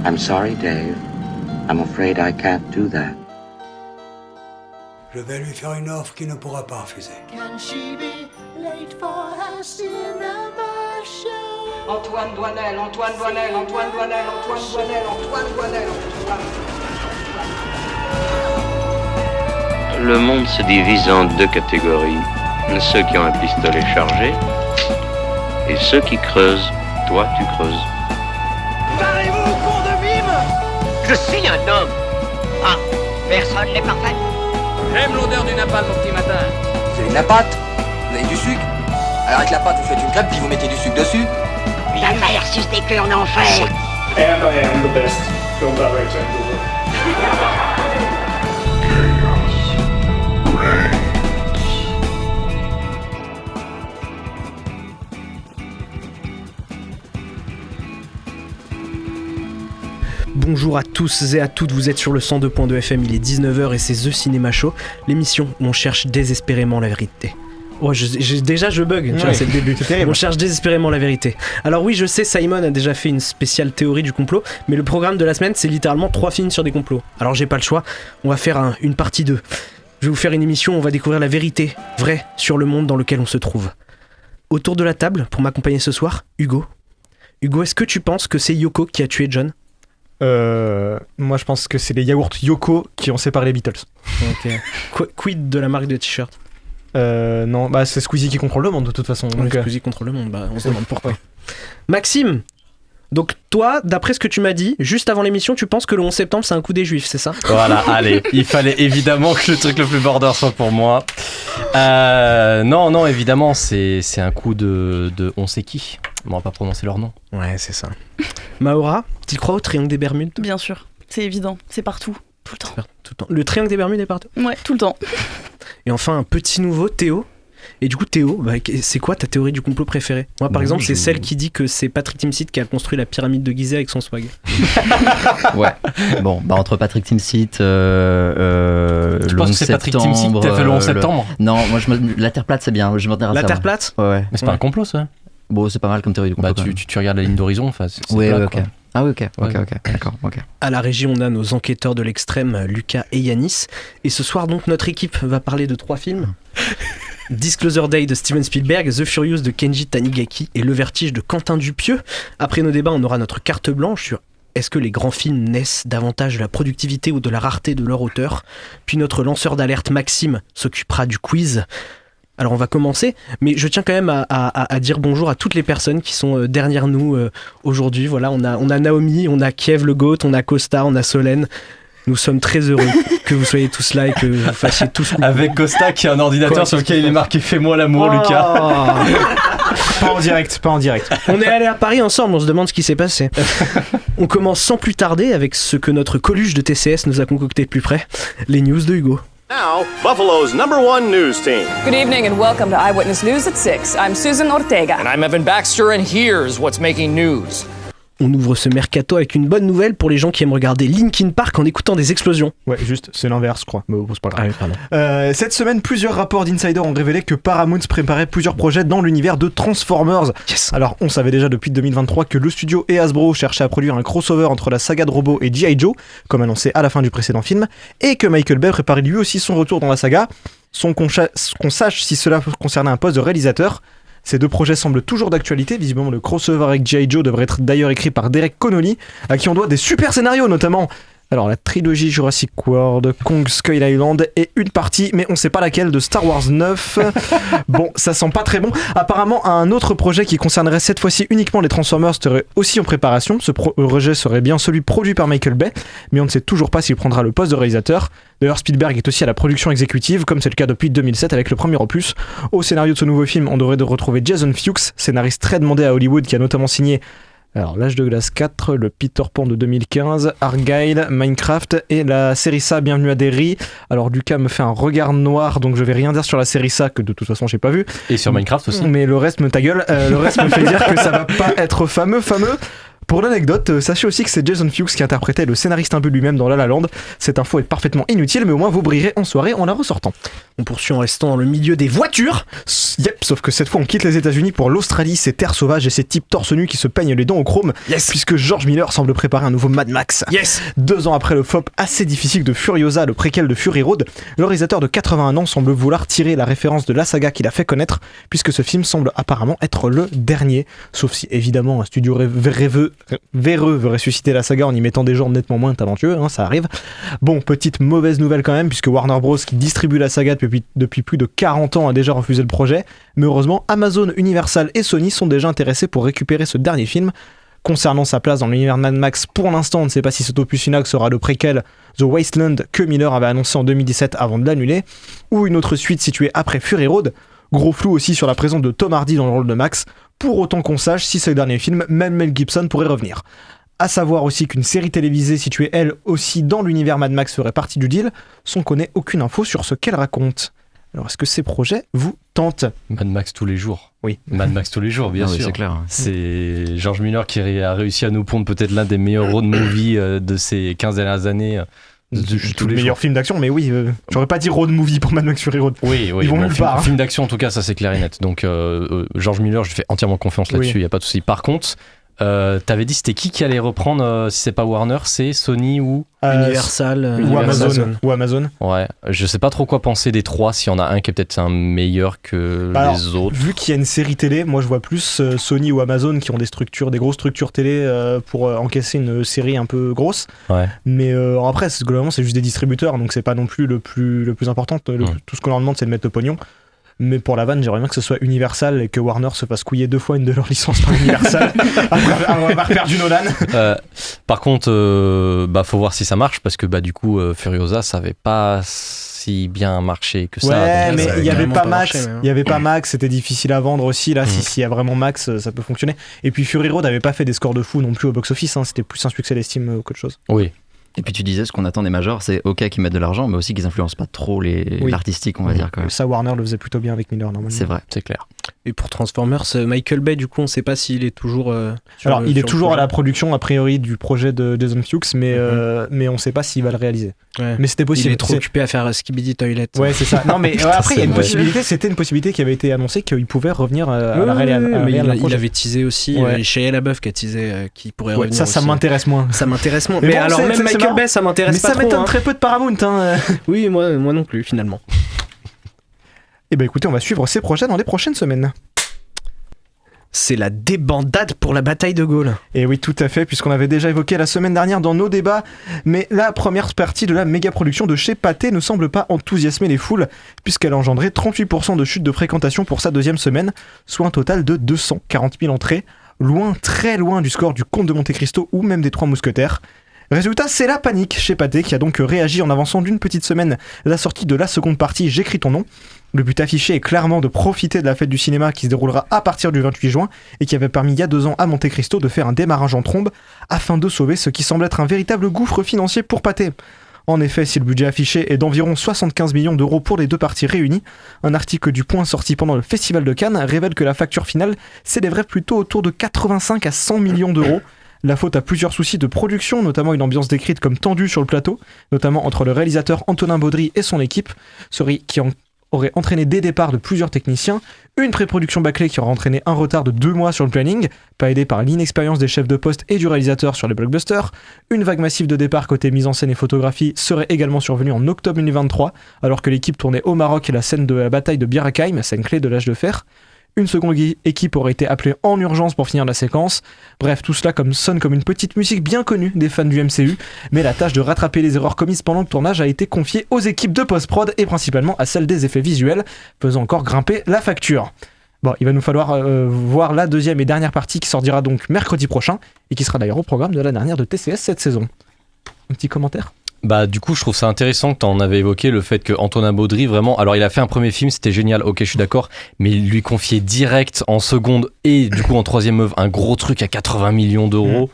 I'm sorry, Dave. I'm afraid I can't do that. Je vais lui faire une offre qu'il ne pourra pas refuser. Can she be late for her cinema show? Antoine Doinel, Antoine Doinel, Antoine Doinel, Antoine Doinel, Antoine Doinel, Antoine. Le monde se divise en deux catégories. Ceux qui ont un pistolet chargé et ceux qui creusent. Toi, tu creuses. Parlez-vous, con de mime! Je suis un homme. Ah, personne n'est parfait. J'aime l'odeur du napalm au petit matin. Vous avez de la pâte? Vous avez du sucre? Alors avec la pâte, vous faites une crêpe puis vous mettez du sucre dessus? La mère suce des queues en enfer. And I am the best film director in the world. Bonjour à tous et à toutes, vous êtes sur le 102.2 FM, il est 19h et c'est The Cinema Show, l'émission où on cherche désespérément la vérité. Oh, je bug, tu vois, c'est le début. On cherche désespérément la vérité. Alors oui, je sais, Simon a déjà fait une spéciale théorie du complot, mais le programme de la semaine, c'est littéralement 3 films sur des complots. Alors j'ai pas le choix, on va faire une partie 2. Je vais vous faire une émission où on va découvrir la vérité vraie sur le monde dans lequel on se trouve. Autour de la table, pour m'accompagner ce soir, Hugo. Hugo, est-ce que tu penses que c'est Yoko qui a tué John ? Moi je pense que c'est les yaourts Yoko qui ont séparé les Beatles. Ok. Quid de la marque de t-shirt ? Non, bah c'est Squeezie qui contrôle le monde de toute façon. Donc, Squeezie contrôle le monde, bah on se demande pourquoi. Maxime, donc toi, d'après ce que tu m'as dit, juste avant l'émission, tu penses que le 11 septembre c'est un coup des juifs, c'est ça ? Voilà, allez, il fallait évidemment que le truc le plus border soit pour moi. Non, évidemment, c'est un coup de on sait qui. On va pas prononcer leur nom. Ouais, c'est ça. Maora, tu crois au triangle des Bermudes ? Bien sûr, c'est évident, c'est partout, tout le temps. Tout le temps. Le triangle des Bermudes est partout ? Ouais, tout le temps. Et enfin, un petit nouveau, Théo. Et du coup, Théo, c'est quoi ta théorie du complot préférée ? Moi, par exemple, c'est celle qui dit que c'est Patrick Timsit qui a construit la pyramide de Gizeh avec son swag. Ouais. Bon, bah entre Patrick Timsit, Tu penses que c'est Patrick Timsit qui a fait le 11 septembre ? Non, moi, la Terre plate, c'est bien. Je m'en La Terre plate ? Ouais. Mais c'est pas un complot, ça ? Bon, c'est pas mal comme théorie du complot. Bah, tu regardes la ligne d'horizon, enfin, c'est oui, plat, ok. quoi. Ah oui, ok, d'accord, ok. À la régie, on a nos enquêteurs de l'extrême, Lucas et Yanis. Et ce soir, donc, notre équipe va parler de 3 films. Disclosure Day de Steven Spielberg, The Furious de Kenji Tanigaki et Le Vertige de Quentin Dupieux. Après nos débats, on aura notre carte blanche sur est-ce que les grands films naissent davantage de la productivité ou de la rareté de leur auteur. Puis notre lanceur d'alerte Maxime s'occupera du quiz. Alors on va commencer, mais je tiens quand même à dire bonjour à toutes les personnes qui sont derrière nous aujourd'hui. Voilà, on a Naomi, on a Kiev le Goat, on a Costa, on a Solène. Nous sommes très heureux que vous soyez tous là et que vous fassiez tous coucou. Avec Costa qui a un ordinateur sur lequel il est marqué Fais-moi l'amour, Lucas. Pas en direct. On est allés à Paris ensemble, on se demande ce qui s'est passé. On commence sans plus tarder avec ce que notre Coluche de TCS nous a concocté de plus près, les news de Hugo. Now, Buffalo's #1 news team. Good evening and welcome to Eyewitness News at 6. I'm Susan Ortega. And I'm Evan Baxter and here's what's making news. On ouvre ce mercato avec une bonne nouvelle pour les gens qui aiment regarder Linkin Park en écoutant des explosions. Ouais, juste, c'est l'inverse, je crois. Mais bon, c'est pas grave. Ah oui, pardon. Cette semaine, plusieurs rapports d'insiders ont révélé que Paramount préparait plusieurs projets dans l'univers de Transformers. Yes. Alors, on savait déjà depuis 2023 que le studio et Hasbro cherchaient à produire un crossover entre la saga de robots et G.I. Joe, comme annoncé à la fin du précédent film, et que Michael Bay préparait lui aussi son retour dans la saga, sans qu'on sache si cela concernait un poste de réalisateur. Ces 2 projets semblent toujours d'actualité. Visiblement, le crossover avec G.I. Joe devrait être d'ailleurs écrit par Derek Connolly, à qui on doit des super scénarios notamment. Alors, la trilogie Jurassic World, Kong Skull Island et une partie, mais on sait pas laquelle, de Star Wars 9. Bon, ça sent pas très bon. Apparemment, un autre projet qui concernerait cette fois-ci uniquement les Transformers serait aussi en préparation. Ce projet serait bien celui produit par Michael Bay, mais on ne sait toujours pas s'il prendra le poste de réalisateur. D'ailleurs, Spielberg est aussi à la production exécutive, comme c'est le cas depuis 2007 avec le premier opus. Au scénario de ce nouveau film, on devrait retrouver Jason Fuchs, scénariste très demandé à Hollywood, qui a notamment signé L'Âge de glace 4, le Peter Pan de 2015, Argyle, Minecraft et la série Ça, Bienvenue à Derry. Alors Lucas me fait un regard noir, donc je vais rien dire sur la série Ça, que de toute façon j'ai pas vu. Et sur Minecraft aussi. Mais le reste me fait dire que ça va pas être fameux. Pour l'anecdote, sachez aussi que c'est Jason Fuchs qui interprétait le scénariste imbu lui-même dans La La Land. Cette info est parfaitement inutile, mais au moins vous brillerez en soirée en la ressortant. On poursuit en restant dans le milieu des voitures. Yep, Sauf que cette fois on quitte les États-Unis pour l'Australie, c'est terre sauvage et ces types torse nu qui se peignent les dents au chrome, puisque George Miller semble préparer un nouveau Mad Max. 2 ans après le flop assez difficile de Furiosa, le préquel de Fury Road, le réalisateur de 81 ans semble vouloir tirer la référence de la saga qu'il a fait connaître, puisque ce film semble apparemment être le dernier, sauf si évidemment un studio véreux veut ressusciter la saga en y mettant des gens nettement moins talentueux, ça arrive. Bon, petite mauvaise nouvelle quand même, puisque Warner Bros qui distribue la saga depuis plus de 40 ans a déjà refusé le projet, mais heureusement Amazon, Universal et Sony sont déjà intéressés pour récupérer ce dernier film. Concernant sa place dans l'univers Mad Max, pour l'instant on ne sait pas si cet opus final sera le préquel The Wasteland que Miller avait annoncé en 2017 avant de l'annuler, ou une autre suite située après Fury Road. Gros flou aussi sur la présence de Tom Hardy dans le rôle de Max, pour autant qu'on sache si c'est le dernier film, même Mel Gibson pourrait revenir. A savoir aussi qu'une série télévisée située elle aussi dans l'univers Mad Max ferait partie du deal, sans qu'on ait aucune info sur ce qu'elle raconte. Alors est-ce que ces projets vous tentent ? Mad Max tous les jours. Oui. Mad Max tous les jours, bien sûr. Oui, c'est clair. C'est George Miller qui a réussi à nous pondre peut-être l'un des meilleurs road movies de ces 15 dernières années. Tous les meilleurs films d'action, mais oui, j'aurais pas dit road movie pour Mad Max Fury Road. Oui, ils vont nulle part. Film d'action, en tout cas, ça c'est clair et net. Donc, George Miller, je lui fais entièrement confiance là-dessus, il n'y a pas de souci. Par contre, t'avais dit c'était qui allait reprendre si c'est pas Warner, c'est Sony ou Universal ou Amazon. Ouais, je sais pas trop quoi penser des trois, s'il y en a un qui est peut-être un meilleur que les autres. Vu qu'il y a une série télé, moi je vois plus Sony ou Amazon qui ont des grosses structures télé pour encaisser une série un peu grosse. Ouais. Mais après, globalement, c'est juste des distributeurs, donc c'est pas non plus le plus important. Tout ce qu'on leur demande, c'est de mettre le pognon. Mais pour la vanne, j'aimerais bien que ce soit Universal et que Warner se fasse couiller 2 fois une de leurs licences par Universal après avoir perdu Nolan. Par contre, faut voir si ça marche parce que du coup, Furiosa, ça avait pas si bien marché que ça. Ouais, donc mais il y avait pas Max. Il y avait pas Max, c'était difficile à vendre aussi. Là, s'il y a vraiment Max, ça peut fonctionner. Et puis Fury Road avait pas fait des scores de fou non plus au box-office. C'était plus un succès d'estime qu'autre chose. Oui. Et puis tu disais, ce qu'on attend des majors, c'est ok qu'ils mettent de l'argent, mais aussi qu'ils influencent pas trop l'artistique, on va dire. Quand même. Ça, Warner le faisait plutôt bien avec Miller, normalement. C'est vrai. C'est clair. Et pour Transformers, Michael Bay, du coup, on sait pas s'il est toujours... Alors, il est toujours à la production, a priori, du projet de Jason Fuchs, mais on sait pas s'il va le réaliser. Ouais. Mais c'était possible. Il est trop occupé à faire Skibidi Toilet. Ouais, c'est ça. Non, mais après, il y a une possibilité, c'était une possibilité qui avait été annoncée qu'il pouvait revenir à la réalisation. Il avait teasé aussi, Shia LaBeouf qui a teasé qu'il pourrait revenir ça m'intéresse moins. Ça m'intéresse moins. Mais bon, alors, même Michael Bay, ça m'intéresse pas trop. Mais ça m'étonne très peu de Paramount. Oui, moi non plus, finalement. Eh ben écoutez, on va suivre ces projets dans les prochaines semaines. C'est la débandade pour la bataille de Gaulle. Et oui, tout à fait, puisqu'on avait déjà évoqué la semaine dernière dans nos débats, mais la première partie de la méga production de chez Pathé ne semble pas enthousiasmer les foules, puisqu'elle a engendré 38% de chute de fréquentation pour sa deuxième semaine, soit un total de 240 000 entrées, très loin du score du Comte de Monte-Cristo ou même des Trois Mousquetaires. Résultat, c'est la panique chez Pathé qui a donc réagi en avançant d'une petite semaine la sortie de la seconde partie J'écris ton nom. Le but affiché est clairement de profiter de la fête du cinéma qui se déroulera à partir du 28 juin et qui avait permis il y a 2 ans à Monte Cristo de faire un démarrage en trombe afin de sauver ce qui semble être un véritable gouffre financier pour Pathé. En effet, si le budget affiché est d'environ 75 millions d'euros pour les 2 parties réunies, un article du Point sorti pendant le Festival de Cannes révèle que la facture finale s'élèverait plutôt autour de 85 à 100 millions d'euros. La faute à plusieurs soucis de production, notamment une ambiance décrite comme tendue sur le plateau, notamment entre le réalisateur Antonin Baudry et son équipe, qui aurait entraîné des départs de plusieurs techniciens, une pré-production bâclée qui aurait entraîné un retard de 2 mois sur le planning, pas aidé par l'inexpérience des chefs de poste et du réalisateur sur les blockbusters, une vague massive de départs côté mise en scène et photographie serait également survenue en octobre 2023, alors que l'équipe tournait au Maroc et la scène de la bataille de Bir Hakeim, scène clé de l'âge de fer. Une seconde équipe aurait été appelée en urgence pour finir la séquence. Bref, tout cela sonne comme une petite musique bien connue des fans du MCU, mais la tâche de rattraper les erreurs commises pendant le tournage a été confiée aux équipes de post-prod et principalement à celle des effets visuels, faisant encore grimper la facture. Bon, il va nous falloir voir la deuxième et dernière partie qui sortira donc mercredi prochain et qui sera d'ailleurs au programme de la dernière de TCS cette saison. Un petit commentaire ? Du coup, je trouve ça intéressant que tu en avais évoqué le fait que Antonin Baudry, vraiment, alors il a fait un premier film, c'était génial, ok, je suis d'accord, mais lui confier direct en seconde et du coup en troisième œuvre un gros truc à 80 millions d'euros,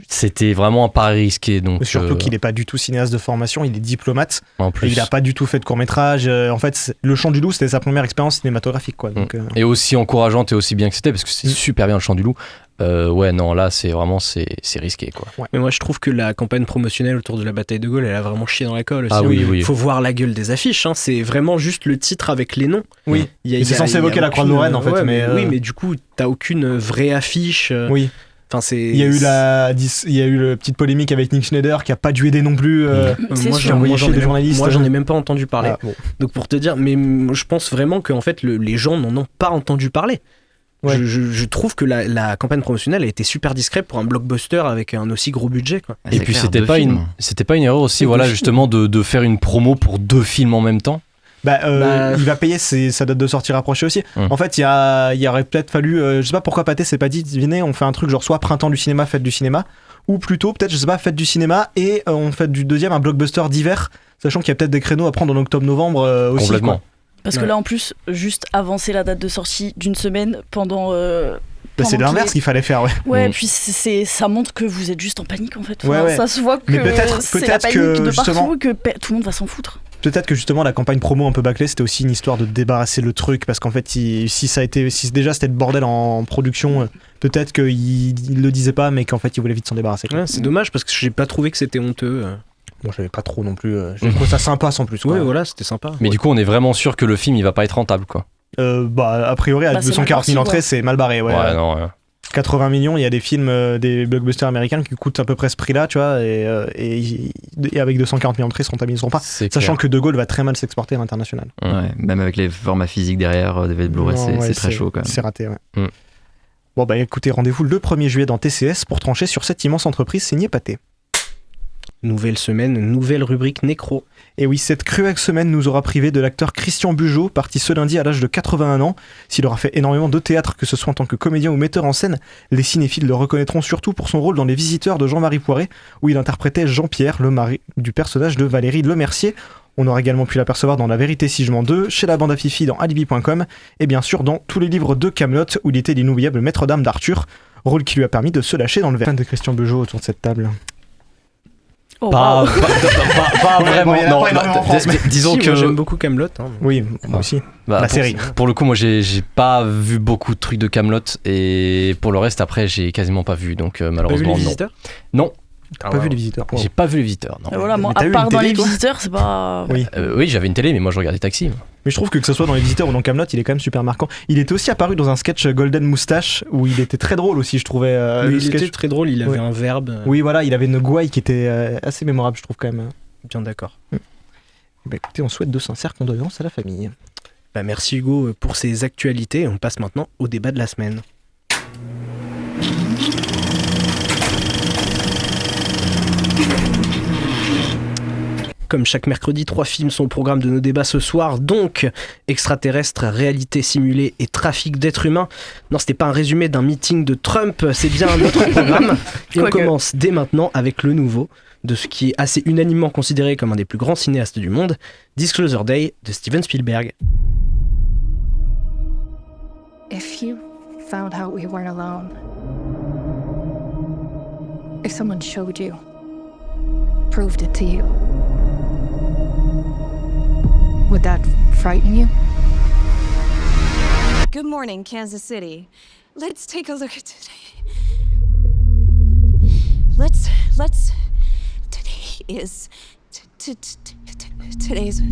c'était vraiment un pari risqué. Donc, surtout qu'il n'est pas du tout cinéaste de formation, il est diplomate, en plus. Et il n'a pas du tout fait de court-métrage. En fait, Le Chant du Loup, c'était sa première expérience cinématographique, quoi. Donc, Et aussi encourageante et aussi bien que c'était, parce que c'est super bien Le Chant du Loup. Ouais, non, là, c'est risqué, quoi. Ouais. Mais moi, je trouve que la campagne promotionnelle autour de la bataille de Gaulle, elle a vraiment chié dans la colle aussi. Ah oui, oui. Il faut voir la gueule des affiches, hein. C'est vraiment juste le titre avec les noms. Oui, c'est censé évoquer la Croix de Lorraine, en fait. Ouais, mais oui, mais du coup, t'as aucune vraie affiche. Oui. Enfin, il y a eu la petite polémique avec Nick Schneider qui a pas dû aider non plus. Moi, j'en ai même pas entendu parler. Ah, bon. Donc pour te dire, mais je pense vraiment qu'en fait les gens n'en ont pas entendu parler. Ouais. Je trouve que la campagne promotionnelle a été super discrète pour un blockbuster avec un aussi gros budget, quoi. Et puis c'était pas une erreur aussi, voilà, justement de faire une promo pour 2 films en même temps. Il va payer sa date de sortie rapprochée aussi. En fait, il aurait peut-être fallu, je sais pas pourquoi Pathé s'est pas dit, venez, on fait un truc genre soit printemps du cinéma, fête du cinéma, ou plutôt peut-être, je sais pas, fête du cinéma et on fait du deuxième un blockbuster d'hiver, sachant qu'il y a peut-être des créneaux à prendre en octobre-novembre aussi. Complètement. Parce que là, en plus, juste avancer la date de sortie d'une semaine pendant c'est l'inverse qu'il fallait faire, ouais. Ouais, puis ça montre que vous êtes juste en panique, en fait. Enfin, ouais. Ça se voit que c'est la panique de partout, que tout le monde va s'en foutre. Peut-être que justement la campagne promo un peu bâclée, c'était aussi une histoire de débarrasser le truc, parce qu'en fait si déjà c'était le bordel en production, peut-être qu'il le disait pas, mais qu'en fait il voulait vite s'en débarrasser. Ouais, c'est dommage parce que j'ai pas trouvé que c'était honteux. Moi j'avais pas trop non plus, j'ai trouvé ça sympa sans plus. Ouais, voilà, c'était sympa. Mais du coup on est vraiment sûr que le film il va pas être rentable, quoi. A priori à 240 000 entrées, c'est mal barré. Ouais, non, ouais. 80 millions, il y a des films, des blockbusters américains qui coûtent à peu près ce prix-là, tu vois, et avec 240 millions d'entrées, ils se rentabiliseront pas. Sachant que De Gaulle va très mal s'exporter à l'international. Ouais, même avec les formats physiques derrière, DVD Blu-ray, c'est très chaud quand même. C'est raté, ouais. Bon, écoutez, rendez-vous le 1er juillet dans TCS pour trancher sur cette immense entreprise signée Pathé. Nouvelle semaine, nouvelle rubrique Nécro. Et oui, cette cruelle semaine nous aura privé de l'acteur Christian Bugeaud, parti ce lundi à l'âge de 81 ans. S'il aura fait énormément de théâtre, que ce soit en tant que comédien ou metteur en scène, les cinéphiles le reconnaîtront surtout pour son rôle dans Les Visiteurs de Jean-Marie Poiré, où il interprétait Jean-Pierre, le mari du personnage de Valérie Lemercier. On aurait également pu l'apercevoir dans La Vérité si je mens 2, chez la bande à Fifi dans Alibi.com, et bien sûr dans tous les livres de Kaamelott, où il était l'inoubliable maître d'armes d'Arthur, rôle qui lui a permis de se lâcher dans le verre. De Christian Bugeaud autour de cette table. Pas vraiment. Non, disons que j'aime beaucoup Kaamelott. Hein. Oui, moi aussi. La série. Pour le coup, moi, j'ai pas vu beaucoup de trucs de Kaamelott et pour le reste, après, j'ai quasiment pas vu. Donc malheureusement, pas vu Les Visiteurs ? Non. T'as pas vu Les Visiteurs ? J'ai pas vu Les Visiteurs, non. Voilà, moi, à part dans Les Visiteurs, c'est pas. Oui, j'avais une télé, mais moi, je regardais Taxi. Mais je trouve que ce soit dans Les Visiteurs ou dans Kaamelott, il est quand même super marquant. Il était aussi apparu dans un sketch Golden Moustache où il était très drôle aussi, je trouvais. Était très drôle, il avait un verbe. Oui, voilà, il avait une gouaille qui était assez mémorable, je trouve quand même. Bien d'accord. Écoutez, on souhaite de sincères condoléances à la famille. Merci Hugo pour ces actualités. On passe maintenant au débat de la semaine. Comme chaque mercredi, 3 films sont au programme de nos débats ce soir. Donc, extraterrestres, réalité simulée et trafic d'êtres humains. Non, c'était pas un résumé d'un meeting de Trump, c'est bien un autre programme. Et on commence dès maintenant avec le nouveau, de ce qui est assez unanimement considéré comme un des plus grands cinéastes du monde, Disclosure Day de Steven Spielberg. If you found out we weren't alone, if someone showed you, proved it to you, would that frighten you? Good morning, Kansas City. Let's take a look at today. Let's today is today's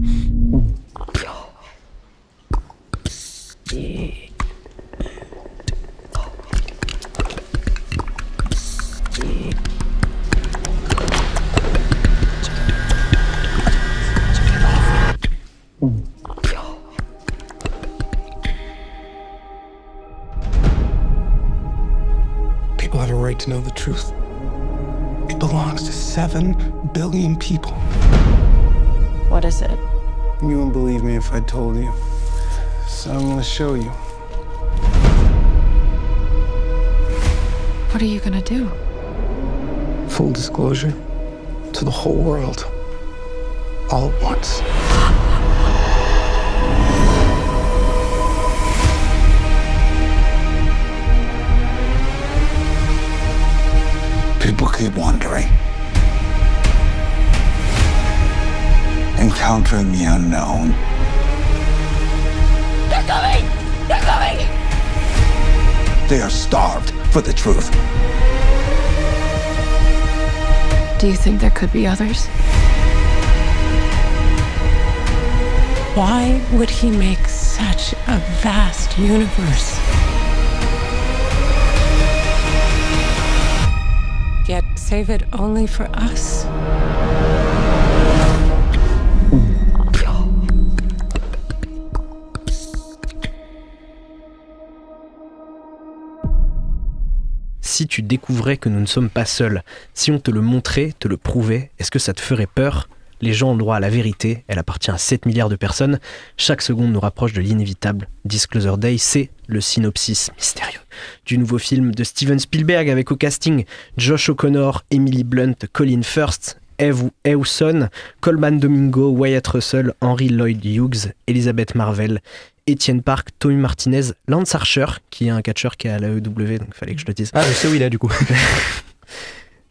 People have a right to know the truth. It belongs to 7 billion people. What is it? You wouldn't believe me if I told you. So I'm gonna show you. What are you gonna do? Full disclosure to the whole world. All at once. People keep wondering. Encountering the unknown. They're coming! They're coming! They are starved for the truth. Do you think there could be others? Why would he make such a vast universe? Yet save it only for us? Si tu découvrais que nous ne sommes pas seuls, si on te le montrait, te le prouvait, est-ce que ça te ferait peur ? Les gens ont le droit à la vérité, elle appartient à 7 milliards de personnes. Chaque seconde nous rapproche de l'inévitable. Disclosure Day, c'est le synopsis mystérieux du nouveau film de Steven Spielberg avec au casting Josh O'Connor, Emily Blunt, Colin Firth, Eve Hewson, Colman Domingo, Wyatt Russell, Henry Lloyd Hughes, Elizabeth Marvel, Etienne Park, Tommy Martinez, Lance Archer, qui est un catcheur qui est à l'AEW, donc il fallait que je le dise. Ah, je sais où il est du coup.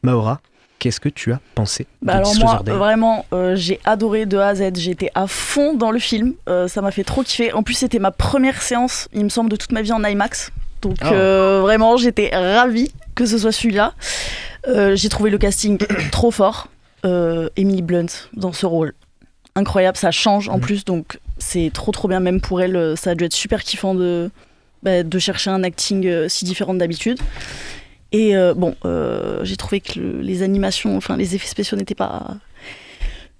Maora, qu'est-ce que tu as pensé de alors Disclosure moi, Day ? vraiment, j'ai adoré de A à Z. J'étais à fond dans le film. Ça m'a fait trop kiffer. En plus, c'était ma première séance, il me semble, de toute ma vie en IMAX. Donc vraiment, j'étais ravie que ce soit celui-là. J'ai trouvé le casting trop fort. Emily Blunt dans ce rôle. Incroyable, ça change en plus, donc c'est trop bien, même pour elle, ça a dû être super kiffant de chercher un acting si différent d'habitude. Et j'ai trouvé que les animations, enfin les effets spéciaux n'étaient pas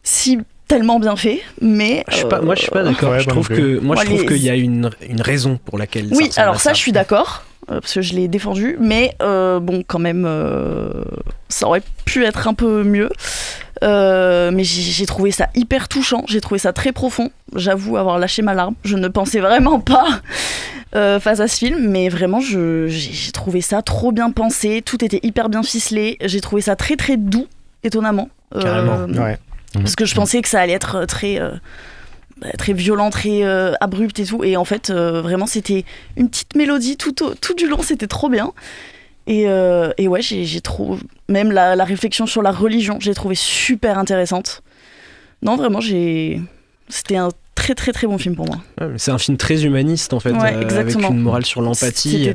si tellement bien faits, mais... je suis pas d'accord, je trouve qu'il y a une raison pour laquelle oui, ça alors ça je suis d'accord, parce que je l'ai défendu, mais quand même, ça aurait pu être un peu mieux. Mais j'ai trouvé ça hyper touchant, j'ai trouvé ça très profond. J'avoue avoir lâché ma larme. Je ne pensais vraiment pas face à ce film, mais vraiment j'ai trouvé ça trop bien pensé. Tout était hyper bien ficelé. J'ai trouvé ça très très doux, étonnamment. Carrément, ouais. Parce que je pensais que ça allait être très violent, très abrupt et tout. Et en fait, vraiment, c'était une petite mélodie tout du long. C'était trop bien. Et ouais, j'ai trop... Même la réflexion sur la religion, j'ai trouvé super intéressante. Non, vraiment, c'était un très très très bon film pour moi. Ouais, mais c'est un film très humaniste en fait, avec une morale sur l'empathie.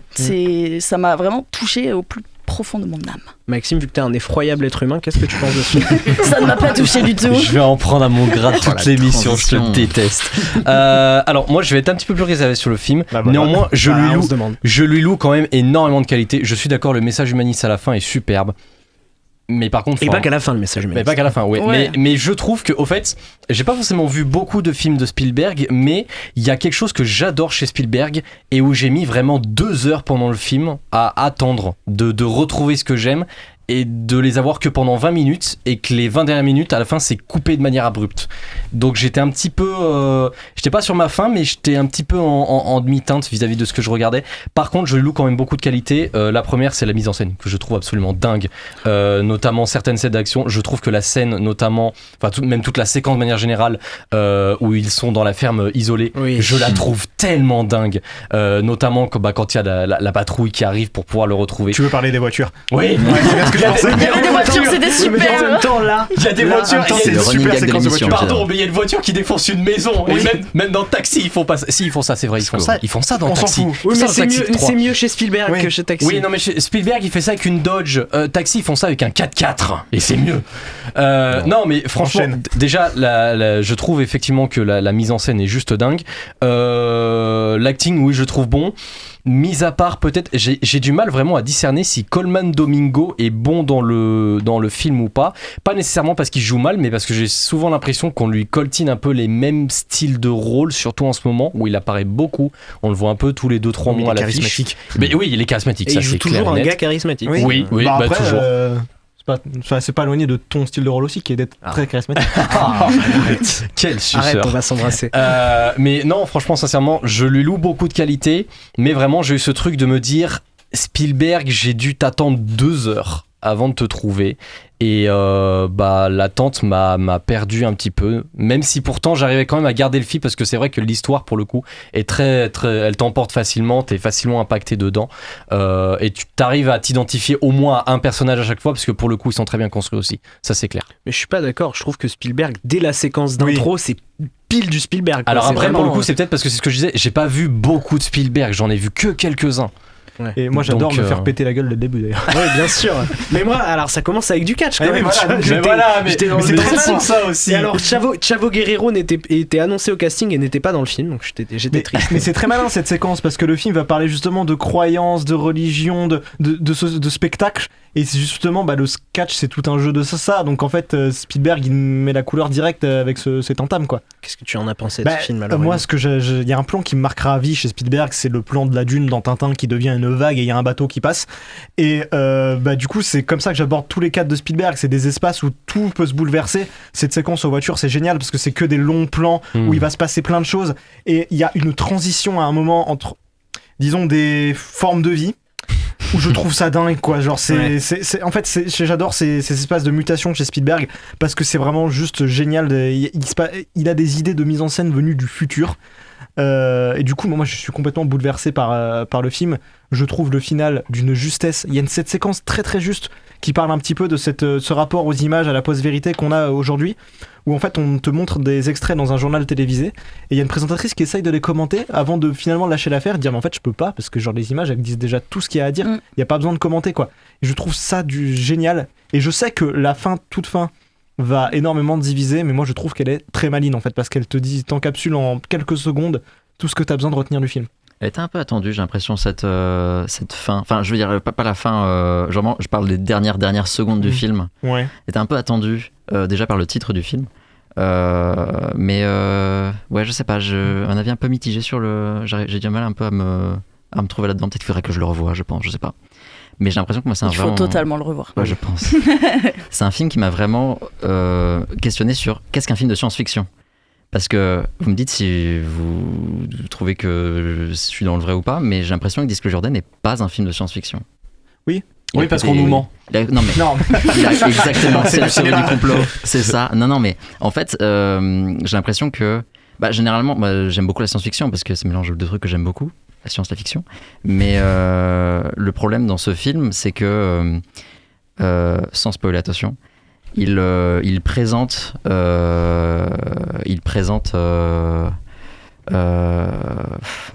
Ça m'a vraiment touché au plus profond de mon âme. Maxime, vu que t'es un effroyable être humain, qu'est-ce que tu penses de ce film ? Ça ne m'a pas touché du tout. Je vais en prendre à mon grade toute l'émission, je te déteste. Alors moi je vais être un petit peu plus réservé sur le film. Néanmoins, je lui loue quand même énormément de qualité. Je suis d'accord, le message humaniste à la fin est superbe. Mais par contre, pas qu'à la fin le message humaniste. Mais pas qu'à la fin, ouais. Mais je trouve que, au fait, j'ai pas forcément vu beaucoup de films de Spielberg, mais il y a quelque chose que j'adore chez Spielberg et où j'ai mis vraiment 2 heures pendant le film à attendre de retrouver ce que j'aime et de les avoir que pendant 20 minutes et que les 20 dernières minutes à la fin c'est coupé de manière abrupte. Donc j'étais un petit peu j'étais pas sur ma faim, mais j'étais un petit peu en demi-teinte vis-à-vis de ce que je regardais. Par contre je loue quand même beaucoup de qualité. La première, c'est la mise en scène que je trouve absolument dingue, notamment certaines scènes d'action. Je trouve que la scène, notamment même toute la séquence de manière générale, où ils sont dans la ferme isolée, je la trouve tellement dingue, notamment quand il y a la patrouille qui arrive pour pouvoir le retrouver. Tu veux parler des voitures ? Oui. Il y avait des voitures, c'était super. En même temps, là, il y a des voitures. C'est le running gag de l'émission. Pardon, mais il y a une voiture qui défonce une maison. Et même dans Taxi, ils font pas ça. Si, ils font ça, c'est vrai. Ils font ça dans Taxi. Oui, mais c'est mieux chez Spielberg que chez Taxi. Oui, non, mais chez Spielberg, il fait ça avec une Dodge. Taxi, ils font ça avec un 4x4. Et c'est mieux. Non, mais franchement, déjà, je trouve effectivement que la mise en scène est juste dingue. L'acting, oui, je trouve bon. Mis à part peut-être, j'ai du mal vraiment à discerner si Colman Domingo est bon dans le film ou pas. Pas nécessairement parce qu'il joue mal, mais parce que j'ai souvent l'impression qu'on lui coltine un peu les mêmes styles de rôle, surtout en ce moment où il apparaît beaucoup. On le voit un peu tous les 2-3 mois à l'affiche. Mais oui, il est charismatique. Et ça, il joue toujours un gars charismatique. Oui, après, toujours. C'est pas éloigné de ton style de rôle aussi qui est d'être très charismatique. Quel suceur. Arrête, on va s'embrasser. Mais non, franchement, sincèrement, je lui loue beaucoup de qualité, mais vraiment j'ai eu ce truc de me dire, Spielberg, j'ai dû t'attendre 2 heures avant de te trouver, et l'attente m'a perdu un petit peu, même si pourtant j'arrivais quand même à garder le fil, parce que c'est vrai que l'histoire pour le coup est très, très, elle t'emporte facilement, t'es facilement impacté dedans, et tu t'arrives à t'identifier au moins à un personnage à chaque fois, parce que pour le coup ils sont très bien construits aussi, ça c'est clair. Mais je suis pas d'accord, je trouve que Spielberg, dès la séquence d'intro, c'est pile du Spielberg. Alors après, pour le coup, c'est peut-être parce que c'est ce que je disais, j'ai pas vu beaucoup de Spielberg, j'en ai vu que quelques-uns. Ouais. Et moi j'adore Donc, me faire péter la gueule dès le début d'ailleurs. Ouais, bien sûr. Mais moi, alors ça commence avec du catch quand Eh, même. mais voilà, J'étais dans mais le c'est désir. très pour ça aussi. Et alors Chavo Guerrero était annoncé au casting et n'était pas dans le film, donc j'étais triste. Mais c'est très malin cette séquence parce que le film va parler justement de croyances, de religion, de spectacle. Et c'est justement le sketch, c'est tout un jeu de ça. Donc en fait, Spielberg il met la couleur directe avec cet entame quoi. Qu'est-ce que tu en as pensé de ce film alors? Moi, il y a un plan qui me marquera à vie chez Spielberg, c'est le plan de la dune dans Tintin qui devient une vague et il y a un bateau qui passe. Et du coup, c'est comme ça que j'aborde tous les cadres de Spielberg. C'est des espaces où tout peut se bouleverser. Cette séquence aux voitures, c'est génial parce que c'est que des longs plans où il va se passer plein de choses. Et il y a une transition à un moment entre, disons, des formes de vie. Où je trouve ça dingue quoi, genre j'adore ces espaces de mutation chez Spielberg parce que c'est vraiment juste génial, il a des idées de mise en scène venues du futur et du coup moi je suis complètement bouleversé par le film. Je trouve le final d'une justesse, il y a cette séquence très très juste qui parle un petit peu de ce rapport aux images, à la post-vérité qu'on a aujourd'hui, où en fait on te montre des extraits dans un journal télévisé et il y a une présentatrice qui essaye de les commenter avant de finalement lâcher l'affaire et dire mais en fait je peux pas parce que genre les images elles disent déjà tout ce qu'il y a à dire, il n'y a pas besoin de commenter quoi. Et je trouve ça génial et je sais que la fin, toute fin va énormément diviser, mais moi je trouve qu'elle est très maligne en fait parce qu'elle te dit, t'encapsule en quelques secondes tout ce que t'as besoin de retenir du film. Elle était un peu attendue, j'ai l'impression, cette fin. Enfin, je veux dire, pas la fin, genre, je parle des dernières secondes du film. Ouais. Elle était un peu attendue, déjà par le titre du film. Mais je sais pas, un avis un peu mitigé sur j'ai du mal un peu à me trouver là-dedans. Peut-être qu'il faudrait que je le revoie, je pense, je sais pas. Mais j'ai l'impression que moi, c'est Il faut totalement le revoir. Ouais, je pense. C'est un film qui m'a vraiment questionné sur qu'est-ce qu'un film de science-fiction. Parce que vous me dites si vous trouvez que je suis dans le vrai ou pas, mais j'ai l'impression que Disclosure Day n'est pas un film de science-fiction. Oui. Oui, parce qu'on nous ment. Non, mais exactement, c'est la théorie du complot. C'est ça. Non, mais en fait, j'ai l'impression que généralement, j'aime beaucoup la science-fiction parce que ça mélange deux trucs que j'aime beaucoup, la science et la fiction. Mais le problème dans ce film, c'est que, sans spoiler, attention, il présente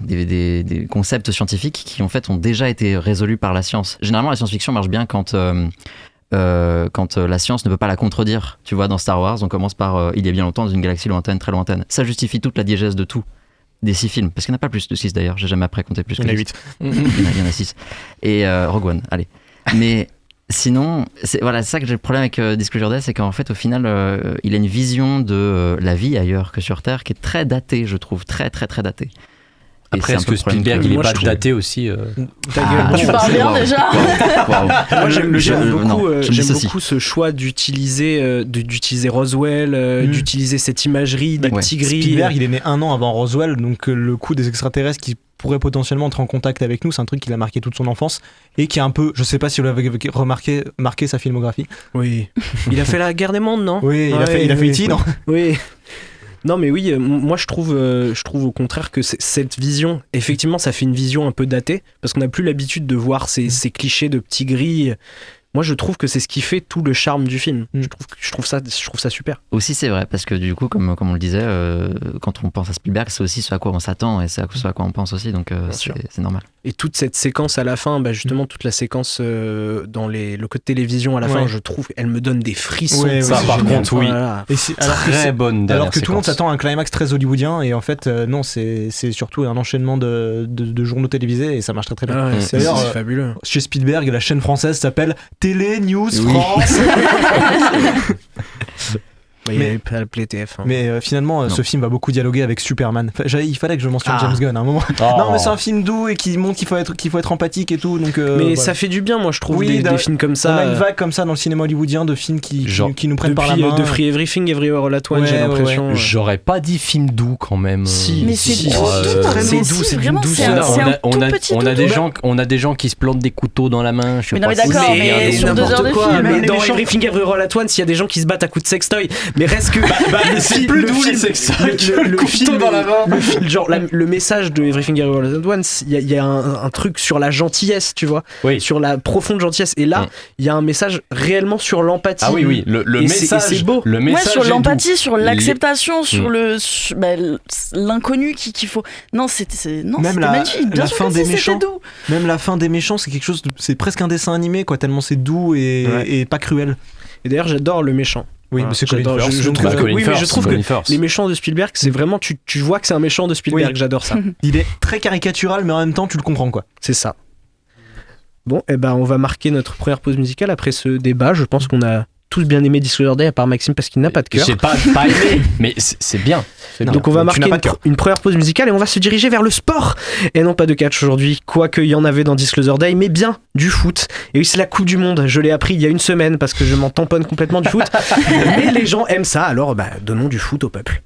des concepts scientifiques qui en fait ont déjà été résolus par la science. Généralement, la science-fiction marche bien quand la science ne peut pas la contredire. Tu vois, dans Star Wars, on commence par il y a bien longtemps dans une galaxie lointaine, très lointaine. Ça justifie toute la diégèse de tout. Des 6 films, parce qu'il n'y en a pas plus de 6 d'ailleurs, j'ai jamais après compté plus que 8. Il y en a 6. Et Rogue One, allez. Mais sinon, c'est ça que j'ai le problème avec Disclosure Day, c'est qu'en fait, au final, il a une vision de la vie ailleurs que sur Terre qui est très datée, je trouve, très très très datée. Après, est-ce que Spielberg, il est pas daté aussi Tu parles bien déjà. Moi, j'aime beaucoup ce choix d'utiliser Roswell, d'utiliser cette imagerie des petits gris. Spielberg, il est né 1 an avant Roswell, donc le coup des extraterrestres qui pourraient potentiellement entrer en contact avec nous, c'est un truc qu'il a marqué toute son enfance et qui a un peu, je sais pas si vous l'avez remarqué, marqué sa filmographie. Oui. Il a fait la guerre des mondes, non? Oui, il a fait E.T., non? Oui. Non mais oui, moi je trouve au contraire que cette vision, effectivement ça fait une vision un peu datée, parce qu'on n'a plus l'habitude de voir ces clichés de petits gris. Moi je trouve que c'est ce qui fait tout le charme du film. Je trouve ça super. Aussi c'est vrai, parce que du coup comme on le disait, quand on pense à Spielberg, c'est aussi ce à quoi on s'attend et c'est ce à quoi on pense aussi, donc c'est normal. Et toute cette séquence à la fin, justement toute la séquence dans le code télévision à la fin, je trouve, elle me donne des frissons. Ouais, ça par contre, oui. Voilà. Et très bonne dernière alors que séquence. tout le monde s'attend à un climax très hollywoodien et en fait non, c'est surtout un enchaînement de journaux télévisés et ça marche très très bien. C'est fabuleux. Chez Spielberg, la chaîne française s'appelle Télé News France. Il y avait pas le TF. Mais finalement, ce film va beaucoup dialoguer avec Superman. Il fallait que je mentionne James Gunn à un moment. Non, mais c'est un film doux et qui montre qu'il faut être empathique et tout. Donc, mais ça fait du bien, moi, je trouve, des films comme ça. On a une vague comme ça dans le cinéma hollywoodien de films qui nous prennent par la main. De Free Everything, Everywhere All At Once, j'ai l'impression. Ouais. J'aurais pas dit film doux quand même. Si. Mais c'est doux, c'est vraiment on a des gens qui se plantent des couteaux dans la main. Mais non, mais d'accord, mais sur 2 heures de film. Mais dans Everything, Everywhere All At Once, il y a des gens qui se battent à coups de sextoy. Mais reste que c'est plus doux les sextoys, le couteau dans la main. Le message de Everything Everywhere All at Once, il y a un truc sur la gentillesse, tu vois, sur la profonde gentillesse. Et là, il y a un message réellement sur l'empathie. Ah oui, le message, c'est beau. Le message sur l'empathie, sur l'acceptation, sur l'inconnu qu'il faut. Non, c'était magnifique. Bien la sûr fin que des c'était méchants. doux. Même la fin des méchants, c'est quelque chose, c'est presque un dessin animé, quoi, tellement c'est doux et pas cruel. Et d'ailleurs, j'adore le méchant. Oui, mais c'est Colin Firth. Je trouve que les méchants de Spielberg, c'est vraiment, tu vois que c'est un méchant de Spielberg. Oui. J'adore ça. Il est très caricatural, mais en même temps, tu le comprends, quoi. C'est ça. Bon, on va marquer notre première pause musicale après ce débat. Je pense qu'on a tous bien aimé Disclosure Day, à part Maxime parce qu'il n'a pas de cœur. J'ai pas aimé, mais c'est bien. Donc on va marquer une première pause musicale et on va se diriger vers le sport. Et non pas de catch aujourd'hui, quoique il y en avait dans Disclosure Day, mais bien du foot. Et oui, c'est la Coupe du Monde, je l'ai appris il y a une semaine parce que je m'en tamponne complètement du foot. Mais les gens aiment ça, alors donnons du foot au peuple.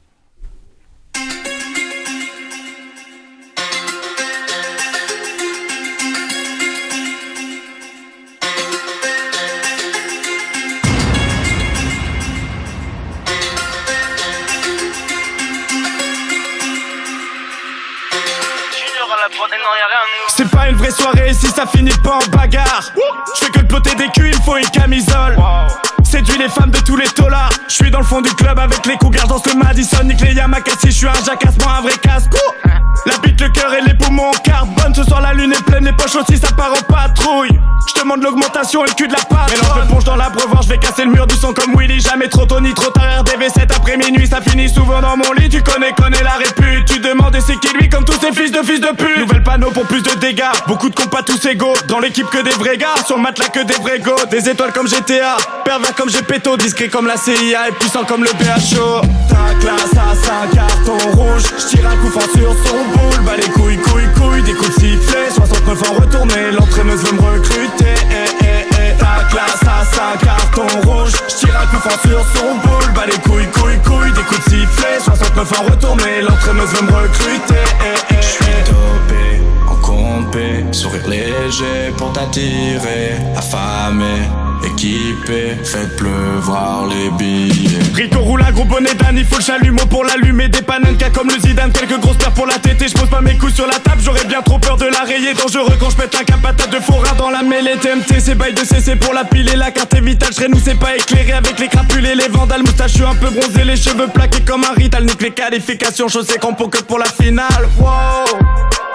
C'est pas une vraie soirée si ça finit pas en bagarre. Je fais que de poter des culs, il me faut une camisole. Séduis les femmes de tous les taulards. Je suis dans le fond du club avec les cougars, danse le Madison, nique les Yamakasi. Je suis un jacasse, moi un vrai casse. La bite, le cœur et les poumons en carbone. Ce soir la lune est pleine, les poches aussi, ça part en patrouille. Je demande l'augmentation et le cul de la pâte. Mélange de ponche dans l'abreuvoir, je vais casser le mur du son comme Willy. Jamais trop tôt ni trop tard, RDV7 après minuit. Ça finit souvent dans mon lit, tu connais la répute. Tu demandes et c'est qui lui comme tous ces fils de pute. Nouvelle panneau pour plus de dégâts, beaucoup de compas tous égaux. Dans l'équipe que des vrais gars, sur le matelas que des vrais go. Des étoiles comme GTA, pervers comme Gepetto. Discret comme la CIA et puissant comme le BHO. Ta classe à 5 cartons rouges. J'tire un coup franc sur son boule. Bah les couilles, des coups de sifflet. 69 ans retourné, l'entraîneuse veut me recruter. Ta classe à 5 cartons rouges. J'tire un coup franc sur son boule. Bah les couilles, des coups de sifflet. 69 ans retourné, l'entraîneuse veut me recruter. J'suis dopé, en compé, sourire léger pour t'attirer, affamé, équipé, faites pleuvoir les billets. Rico roule un gros bonnet d'âne, il faut le chalumeau pour l'allumer. Des panenkas comme le Zidane, quelques grosses paires pour la tétée. J'pose pas mes couilles sur la table, j'aurais bien trop peur de la rayer. Dangereux quand j'pète un cap patate de forain dans la mêlée. TMT, c'est bail de CC pour la pile et la carte est vitale. J'renous, c'est pas éclairé avec les crapules et les vandales. Moustache, j'suis un peu bronzé, les cheveux plaqués comme un rital. Nique les qualifications, chaussées crampons que pour la finale. Wow,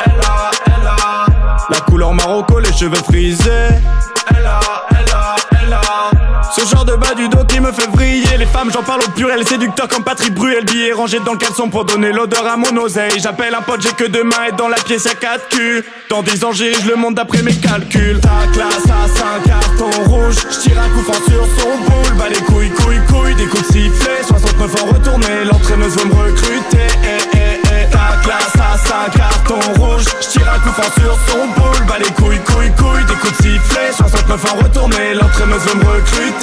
elle a la couleur Marocco, les cheveux frisés. Elle a ce genre de bas du dos qui me fait vriller. Les femmes, j'en parle au pluriel, séducteur comme Patrick Bruel. Billet rangé dans le caleçon pour donner l'odeur à mon oseille. J'appelle un pote, j'ai que 2 mains et dans la pièce y'a 4 culs. Dans 10 ans j'irige le monde d'après mes calculs. Ta classe à 5 cartons rouges. J'tire un coup franc sur son boule. Bah les couilles, des coups de sifflet. 69 ans retourné, l'entraîneuse veut me recruter. Ta classe à 5 cartons rouges. J'tire un coup franc sur son boule. Bah les couilles, des coups de sifflet. 69 ans retourné, l'entraîneuse veut me recruter.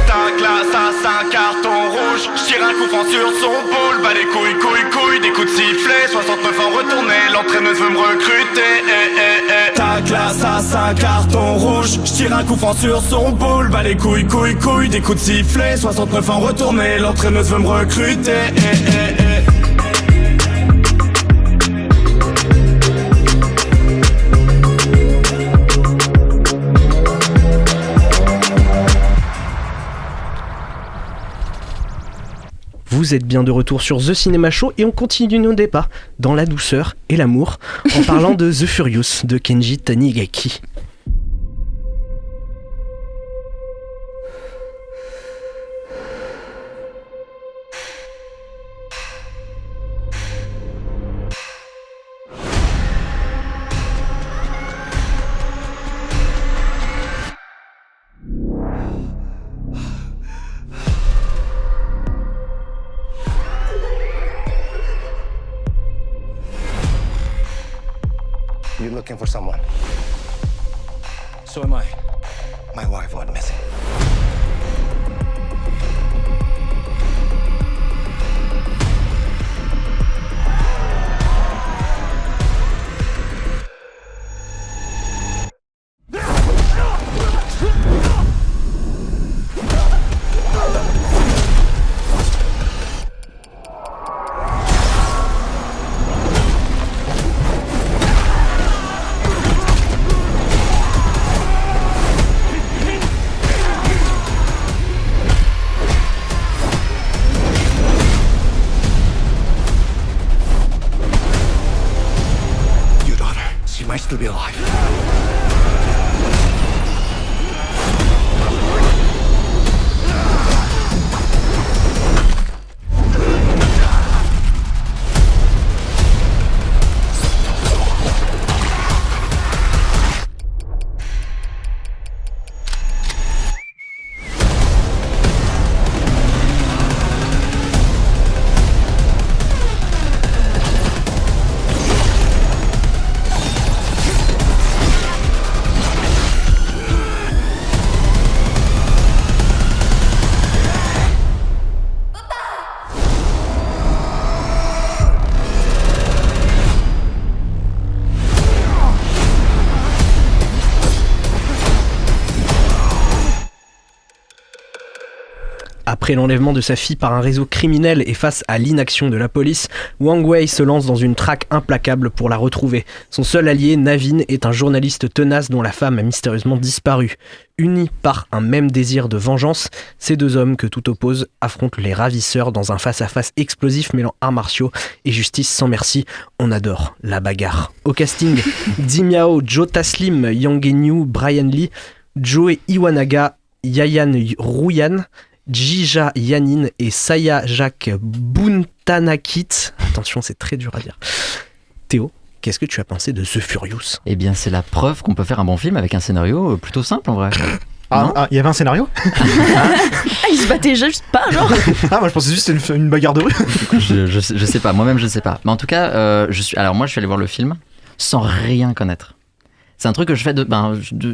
Ta classe à 5 cartons rouges. J'tire un coup franc sur son boule. Bah les couilles, des coups de sifflet. 69 ans retourné, l'entraîneuse veut me recruter. Ta classe à 5 cartons rouges. J'tire un coup franc sur son boule. Bah les couilles, des coups de sifflet. 69 ans retourné, l'entraîneuse veut me recruter. Vous êtes bien de retour sur The Cinema Show et on continue nos débats dans la douceur et l'amour en parlant de The Furious de Kenji Tanigaki. You're looking for someone. So am I. My wife went missing. She might still be alive. Après l'enlèvement de sa fille par un réseau criminel et face à l'inaction de la police, Wang Wei se lance dans une traque implacable pour la retrouver. Son seul allié, Navin, est un journaliste tenace dont la femme a mystérieusement disparu. Unis par un même désir de vengeance, ces deux hommes que tout oppose affrontent les ravisseurs dans un face-à-face explosif mêlant arts martiaux et justice sans merci. On adore la bagarre. Au casting, Di Miao, Joe Taslim, Yang Genyu, Brian Lee, Joe Iwanaga, Yayan Ruyan, Jija Yanin et Saya Jacques Buntanakit. Attention, c'est très dur à dire. Théo, qu'est-ce que tu as pensé de The Furious ? Eh bien, c'est la preuve qu'on peut faire un bon film avec un scénario plutôt simple en vrai. Il y avait un scénario ? Il se battait juste pas, genre. Moi je pensais juste que c'était une bagarre de rue. je sais pas, moi-même je sais pas. Mais en tout cas, je suis allé voir le film sans rien connaître. C'est un truc que je fais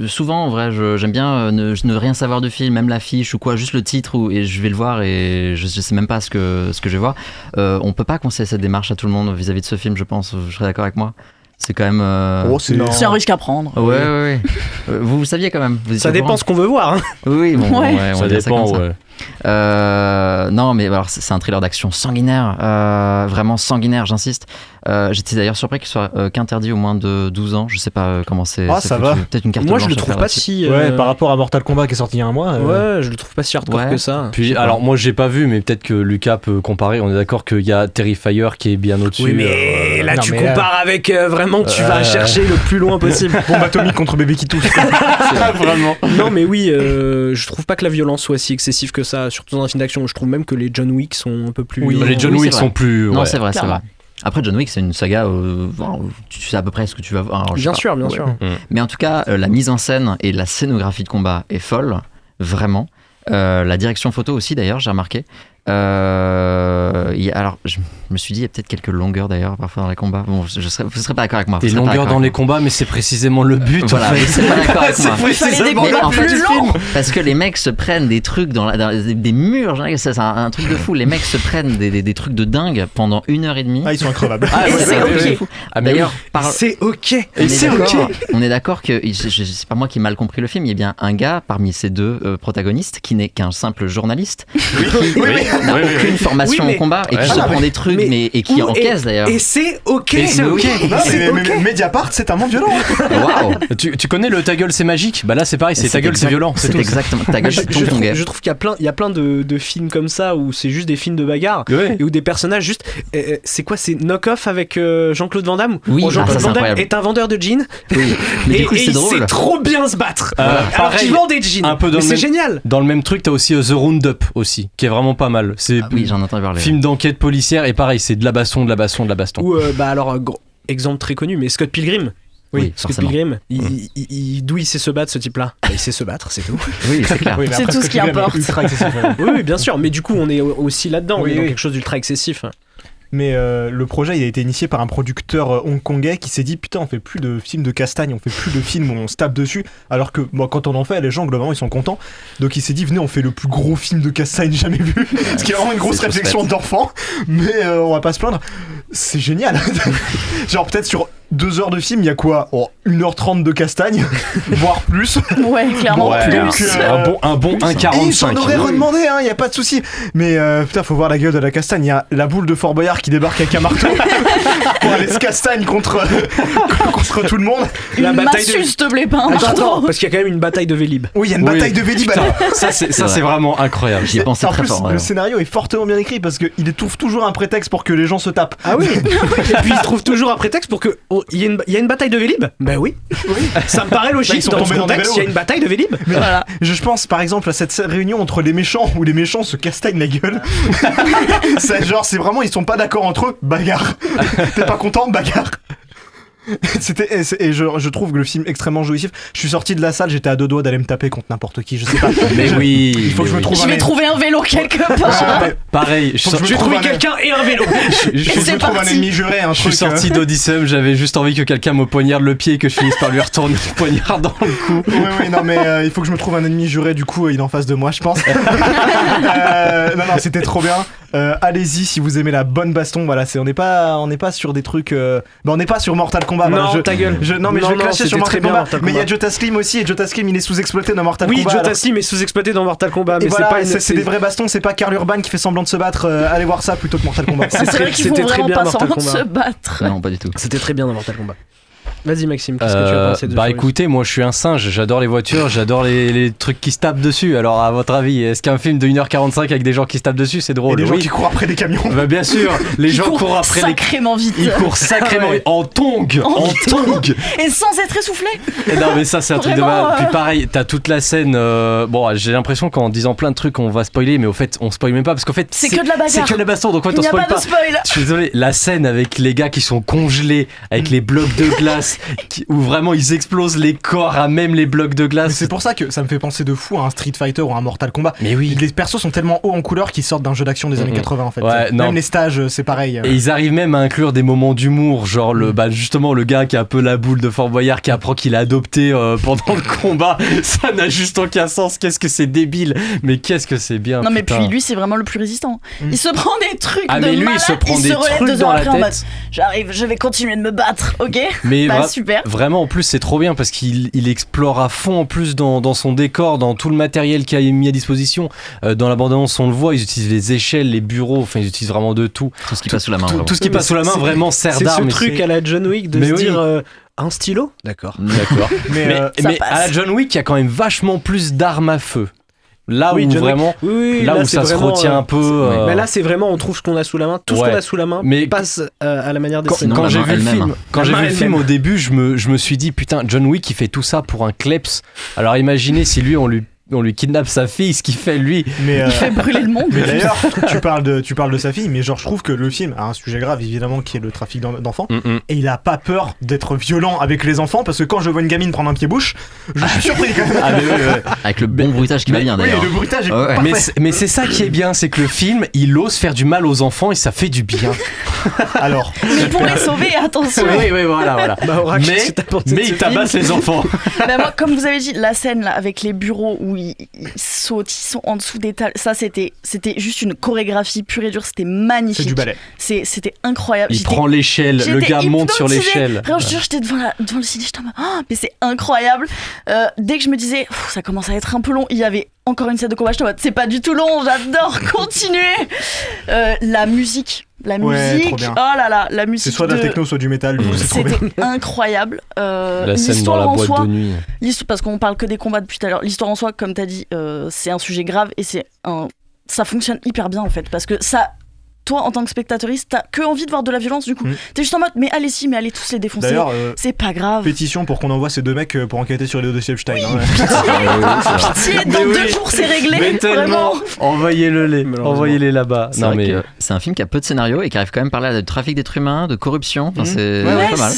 souvent en vrai, j'aime bien ne rien savoir du film, même l'affiche ou quoi, juste le titre et je vais le voir et je sais même pas ce que je vais voir. On peut pas conseiller cette démarche à tout le monde vis-à-vis de ce film, je pense, vous serez d'accord avec moi. C'est quand même. C'est un risque à prendre. Ouais. Vous saviez quand même. Ça dépend ce qu'on veut voir. Hein. Oui, bon, ouais, ça dépend, ouais. Non, mais alors c'est un thriller d'action sanguinaire, vraiment sanguinaire, j'insiste. J'étais d'ailleurs surpris qu'il soit qu'interdit au moins de 12 ans. Je sais pas comment c'est. Ça va. Peut-être une carte Moi, blanche je le trouve pas si. Ouais, par rapport à Mortal Kombat qui est sorti il y a un mois. Ouais, je le trouve pas si hardcore que ça. Puis, alors, moi, j'ai pas vu, mais peut-être que Lucas peut comparer. On est d'accord qu'il y a Terrifier qui est bien au-dessus. Oui, mais là, tu compares avec vraiment, tu vas chercher le plus loin possible. Bombe atomique contre bébé qui touche. Vraiment. Non, mais oui, je trouve pas que la violence soit si excessive que ça, surtout dans un film d'action. Je trouve même que les John Wick sont un peu plus. Oui, les John Wick sont plus. Non, c'est vrai, c'est vrai. Après, John Wick, c'est une saga où tu sais à peu près ce que tu vas voir. Bien sûr. Mais en tout cas, la mise en scène et la scénographie de combat est folle, vraiment. La direction photo aussi, d'ailleurs, j'ai remarqué. Alors, je me suis dit, il y a peut-être quelques longueurs d'ailleurs parfois dans les combats. Bon, vous serez pas d'accord avec moi. Des longueurs dans les combats, mais c'est précisément le but. Voilà, en fait. vous serez pas d'accord avec moi. Il fallait des combats plus longs. Parce que les mecs se prennent des trucs dans des murs. C'est un truc de fou. Les mecs se prennent des trucs de dingue pendant 1h30. Ils sont increvables. D'ailleurs, c'est ok. On est d'accord que c'est pas moi qui ai mal compris le film. Il y a bien un gars parmi ces deux protagonistes qui n'est qu'un simple journaliste. N'a aucune formation au combat et qui se prend des trucs et qui encaisse d'ailleurs. Et c'est ok. Mais Mediapart, c'est un monde violent. Waouh. Tu connais le ta gueule c'est magique? Bah là c'est pareil, c'est ta gueule c'est violent. C'est exactement ta gueule. Je trouve qu'il y a plein de films comme ça où c'est juste des films de bagarre et où des personnages juste. C'est quoi? C'est knock-off avec Jean-Claude Van Damme. Oui, Jean-Claude Van Damme est un vendeur de jeans. Oui. Mais du coup c'est drôle. Il sait trop bien se battre. Alors qu'il vend des jeans. Un peu dans c'est génial. Dans le même truc, t'as aussi The Roundup aussi, qui est vraiment pas mal. Oui, j'en entends parler. Film d'enquête policière et pareil, c'est de la baston. Ou alors exemple très connu, mais Scott Pilgrim. Oui, Scott Pilgrim, d'où il sait se battre ce type-là? Il sait se battre, c'est tout. Oui, c'est clair. C'est tout ce qui importe. Oui, bien sûr, mais du coup on est aussi là-dedans, on est dans quelque chose d'ultra excessif. Mais le projet il a été initié par un producteur hongkongais qui s'est dit putain on fait plus de films de castagne, on fait plus de films où on se tape dessus, alors que quand on en fait les gens globalement ils sont contents, donc il s'est dit venez on fait le plus gros film de castagne jamais vu, ce qui est vraiment une grosse réflexion d'enfant, mais on va pas se plaindre, c'est génial. Genre peut-être sur 2 heures de film il y a quoi 1h30 de castagne, voire plus. Ouais, clairement plus. Donc, un bon 1,45. Et j'en aurais redemandé, y a pas de souci. Mais putain, faut voir la gueule de la castagne. Il y a la boule de Fort Boyard qui débarque avec un marteau pour aller se castagne contre tout le monde. Une massue, s'il te plaît, pas un marteau. Parce qu'il y a quand même une bataille de Vélib. Oui, il y a une bataille de Vélib. Ça, c'est vraiment incroyable. J'y ai pensé très fort. Le scénario est fortement bien écrit parce qu'il trouve toujours un prétexte pour que les gens se tapent. Ah oui. Et puis il trouve toujours un prétexte pour que il y a une bataille de Vélib. Ben oui. Ça me paraît logique. Ils sont dans tombés ce contexte, il y a une bataille de Vélib. Mais voilà. Je pense par exemple à cette réunion entre les méchants où les méchants se castagnent la gueule. C'est vraiment, ils sont pas d'accord entre eux, bagarre. T'es pas content, bagarre. Je trouve le film extrêmement jouissif. Je suis sorti de la salle, j'étais à 2 doigts d'aller me taper contre n'importe qui, je sais pas. Mais oui. Il faut que je me trouve Je vais trouver un vélo quelque part. Pareil, je vais trouver quelqu'un et un vélo. Je me trouve un ennemi juré, un truc. Je suis sorti d'Odyssey, j'avais juste envie que quelqu'un me poignarde le pied et que je finisse par lui retourner le poignard dans le cou. Oui, non, mais il faut que je me trouve un ennemi juré, du coup, il est en face de moi, je pense. Non, c'était trop bien. Allez-y si vous aimez la bonne baston. Voilà, on n'est pas sur des trucs. On n'est pas sur Mortal Kombat. Non, ta gueule. Je vais clasher sur Mortal Kombat. Mais il y a Jota Slim aussi, et Jota Slim il est sous-exploité dans Mortal Kombat. Oui, Jota Slim est sous-exploité dans Mortal Kombat. Mais voilà, c'est des vrais bastons, c'est pas Karl Urban qui fait semblant de se battre. Allez voir ça plutôt que Mortal Kombat. C'est vrai qu'ils font vraiment pas semblant de se battre. Non, pas du tout. C'était très bien dans Mortal Kombat. Vas-y Maxime, qu'est-ce que tu as pensé de Bah écoutez, moi je suis un singe, j'adore les voitures, j'adore les trucs qui se tapent dessus. Alors à votre avis, est-ce qu'un film de 1h45 avec des gens qui se tapent dessus, c'est drôle? Et des gens qui courent après des camions. Bah bien sûr, les gens courent après sacrément vite. Ils courent sacrément vite. En tongs. Et sans être essoufflé. Non mais ça c'est un truc de malade. Puis pareil, t'as toute la scène. Bon, j'ai l'impression qu'en disant plein de trucs on va spoiler, mais au fait on spoil même pas parce qu'en fait c'est que de la bagarre. C'est que de la baston, donc en fait on spoil pas. Il n'y a pas de spoil. Je suis désolé, la scène avec les gars qui sont congelés, avec les blocs de glace, où vraiment ils explosent les corps à même les blocs de glace. Mais c'est pour ça que ça me fait penser de fou à un Street Fighter ou un Mortal Kombat. Mais oui. Les persos sont tellement hauts en couleur qu'ils sortent d'un jeu d'action des années 80 en fait. Ouais, même les stages, c'est pareil. Et ils arrivent même à inclure des moments d'humour, genre justement le gars qui a un peu la boule de Fort Boyard qui apprend qu'il a adopté pendant le combat. Ça n'a juste aucun sens. Qu'est-ce que c'est débile. Mais qu'est-ce que c'est bien. Non mais putain. puis lui c'est vraiment le plus résistant. Il se prend des trucs de mais lui, malade, il se relève 2 dans heures la après en mode tête. j'arrive, je vais continuer de me battre, ok? Mais super. Vraiment en plus c'est trop bien parce qu'il explore à fond en plus dans son décor, dans tout le matériel qu'il a mis à disposition. Dans la bande-annonce on le voit, ils utilisent les échelles, les bureaux, enfin ils utilisent vraiment de tout. Tout ce qui passe sous la main. Tout ce qui passe sous la main vraiment sert d'arme. C'est ce truc à la John Wick de se dire un stylo. D'accord. mais à la John Wick il y a quand même vachement plus d'armes à feu. Là oui, où John vraiment, Wick. là où ça se retient un peu. Mais là, c'est vraiment, on trouve ce qu'on a sous la main. Tout ce qu'on a sous la main passe à la manière des Quand j'ai vu le film, au début, je me suis dit, putain, John Wick, il fait tout ça pour un kleps. Alors imaginez si lui, on lui kidnappe sa fille, ce qu'il fait lui. Il fait brûler le monde. Mais d'ailleurs, tu parles de sa fille, mais genre je trouve que le film a un sujet grave évidemment qui est le trafic d'enfants, et il a pas peur d'être violent avec les enfants parce que quand je vois une gamine prendre un pied-bouche, je suis surpris quand même. Avec le bon bruitage qui va bien d'ailleurs. Oui, le bruitage est parfait. Mais c'est ça qui est bien, c'est que le film, il ose faire du mal aux enfants et ça fait du bien. Alors. Mais pour les sauver, attention. Oui, voilà. Mais il tabasse les enfants. Bah moi, comme vous avez dit, la scène là avec les bureaux où ils sautent, ils sont en dessous des tables. Ça, c'était juste une chorégraphie pure et dure. C'était magnifique. C'est du ballet. C'était incroyable. Il prend l'échelle, le gars monte sur l'échelle. Vraiment, je te jure, j'étais devant le CD, j'étais en mode, mais c'est incroyable. Dès que je me disais, ça commence à être un peu long, il y avait encore une scène de combat, j'étais en mode, c'est pas du tout long, j'adore continuer. La musique, oh là là, la musique. C'est soit de la techno, soit du métal. C'était incroyable. La scène dans la boîte de nuit. Parce qu'on parle que des combats depuis tout à l'heure. L'histoire en soi, comme t'as dit, c'est un sujet grave et ça fonctionne hyper bien en fait. Parce que toi, en tant que spectatrice, t'as que envie de voir de la violence du coup. T'es juste en mode, mais allez tous les défoncer. D'ailleurs, c'est pas grave. Pétition pour qu'on envoie ces 2 mecs pour enquêter sur les dossiers Epstein. Pitié, dans 2 jours c'est réglé. Mais tellement. Envoyez-les là-bas. C'est un film qui a peu de scénario et qui arrive quand même à parler de trafic d'êtres humains, de corruption. Enfin, c'est pas mal.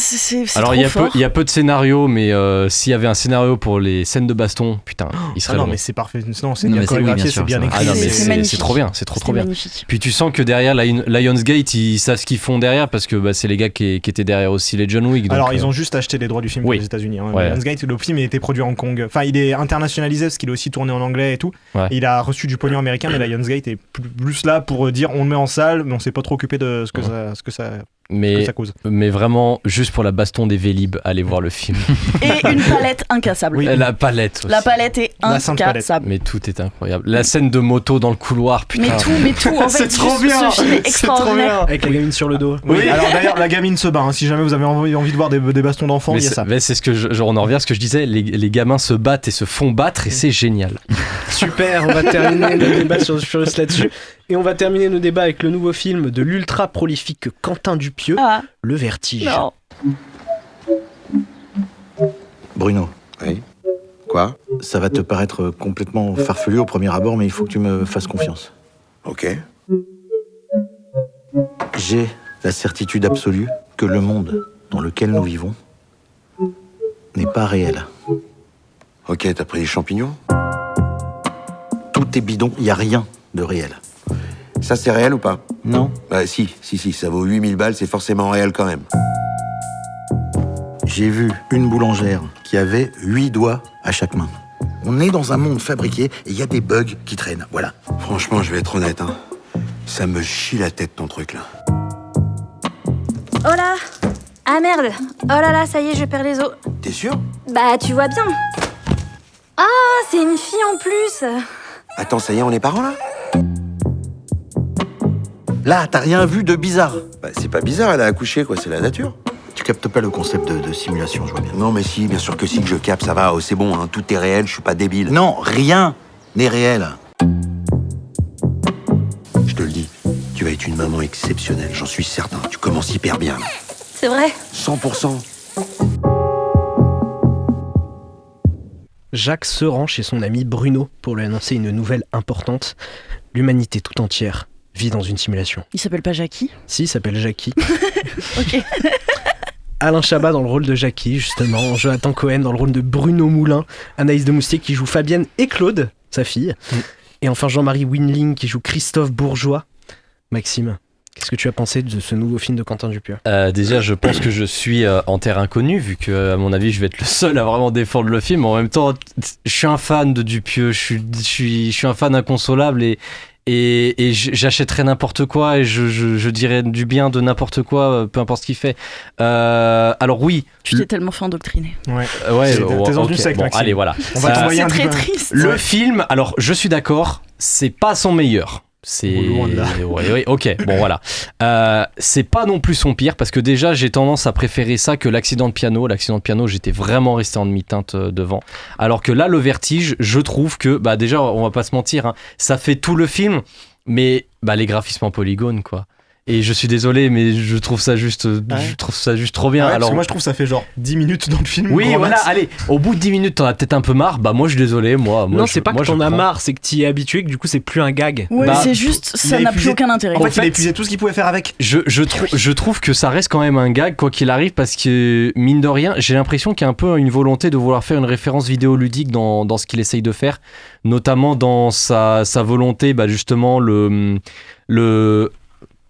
Alors il y a peu de scénario, mais s'il y avait un scénario pour les scènes de baston, putain, il serait non mais c'est parfait. Non, c'est bien chorégraphié, c'est bien écrit. C'est trop bien, c'est trop bien. Puis tu sens que derrière Lionsgate, ils savent ce qu'ils font derrière parce que c'est les gars qui étaient derrière aussi les John Wick. Alors ils ont juste acheté les droits du film aux États-Unis. Lionsgate, le film a été produit à Hong Kong. Enfin, il est internationalisé parce qu'il est aussi tourné en anglais et tout. Et il a reçu du pognon américain, mais Lionsgate est plus là pour dire on le met en salle, mais on s'est pas trop occupé de ce que ça que ça cause. Mais vraiment, juste pour la baston des Vélib, allez voir le film. Et une palette incassable. Oui. La palette aussi. La palette est incassable. Mais tout est incroyable. La scène de moto dans le couloir, putain. Mais tout, en fait, c'est trop bien. Ce film est extraordinaire. Avec la gamine sur le dos. Oui, alors d'ailleurs, la gamine se bat. Hein. Si jamais vous avez envie de voir des bastons d'enfants, il y a ça. Mais c'est ce que on en revient à ce que je disais. Les gamins se battent et se font battre et c'est génial. Super, on va terminer le débat sur Furious là-dessus. Et on va terminer nos débats avec le nouveau film de l'ultra prolifique Quentin Dupieux, Le Vertige. Non. Bruno. Oui. Quoi ? Ça va te paraître complètement farfelu au premier abord, mais il faut que tu me fasses confiance. Ok. J'ai la certitude absolue que le monde dans lequel nous vivons n'est pas réel. Ok, t'as pris des champignons ? Tout est bidon, il n'y a rien de réel. Ça, c'est réel ou pas ? Non. Bah si, ça vaut 8000 balles, c'est forcément réel quand même. J'ai vu une boulangère qui avait 8 doigts à chaque main. On est dans un monde fabriqué et il y a des bugs qui traînent, voilà. Franchement, je vais être honnête, hein. Ça me chie la tête, ton truc, là. Oh là! Ah merde! Oh là là, ça y est, je perds les os. T'es sûr? Bah, tu vois bien. Ah, c'est une fille en plus! Attends, ça y est, on est parents, là? Là, t'as rien vu de bizarre? Bah, c'est pas bizarre, elle a accouché, quoi, c'est la nature. Tu captes pas le concept de simulation, je vois bien. Non, mais si, bien sûr que si, que je capte, ça va, oh, c'est bon, hein, tout est réel, je suis pas débile. Non, rien n'est réel. Je te le dis, tu vas être une maman exceptionnelle, j'en suis certain. Tu commences hyper bien. C'est vrai? 100%. Jacques se rend chez son ami Bruno pour lui annoncer une nouvelle importante. L'humanité tout entière vit dans une simulation. Il s'appelle pas Jackie? Si, il s'appelle Jackie. Ok. Alain Chabat dans le rôle de Jackie, justement. Jonathan Cohen dans le rôle de Bruno Moulin. Anaïs de Moustier qui joue Fabienne et Claude, sa fille. Et enfin Jean-Marie Winling qui joue Christophe Bourgeois. Maxime, qu'est-ce que tu as pensé de ce nouveau film de Quentin Dupieux ? Déjà, je pense que je suis en terre inconnue, vu que, à mon avis, je vais être le seul à vraiment défendre le film. En même temps, je suis un fan de Dupieux, je suis un fan inconsolable et j'achèterais n'importe quoi et je dirais du bien de n'importe quoi, peu importe ce qu'il fait. Alors oui. Tu t'es tellement fait endoctriner. Ouais. T'es dans une secte, bon, Maxime. allez, voilà. On va t'envoyer un très triste. Le film, alors je suis d'accord, c'est pas son meilleur. C'est loin de là. Ouais, ok, bon voilà. C'est pas non plus son pire parce que déjà j'ai tendance à préférer ça que l'accident de piano. L'accident de piano, j'étais vraiment resté en demi-teinte devant. Alors que là, le Vertige, je trouve que bah déjà on va pas se mentir, hein, ça fait tout le film, mais bah les graphismes en polygone quoi. Et je suis désolé, mais je trouve ça juste, trop bien. Ouais, alors parce que moi je trouve que ça fait genre 10 minutes dans le film. oui, grand voilà, max. allez, au bout de 10 minutes, t'en as peut-être un peu marre. Bah, moi, je suis désolé, moi. Non, c'est pas que t'en as prends. marre, c'est que t'y es habitué, que du coup, c'est plus un gag. Ouais, Bah, c'est juste, ça n'a plus aucun intérêt. En fait, il a épuisé tout ce qu'il pouvait faire avec. Je trouve que ça reste quand même un gag, quoi qu'il arrive, parce que, mine de rien, j'ai l'impression qu'il y a un peu une volonté de vouloir faire une référence vidéoludique dans ce qu'il essaye de faire, notamment dans sa volonté, bah, justement,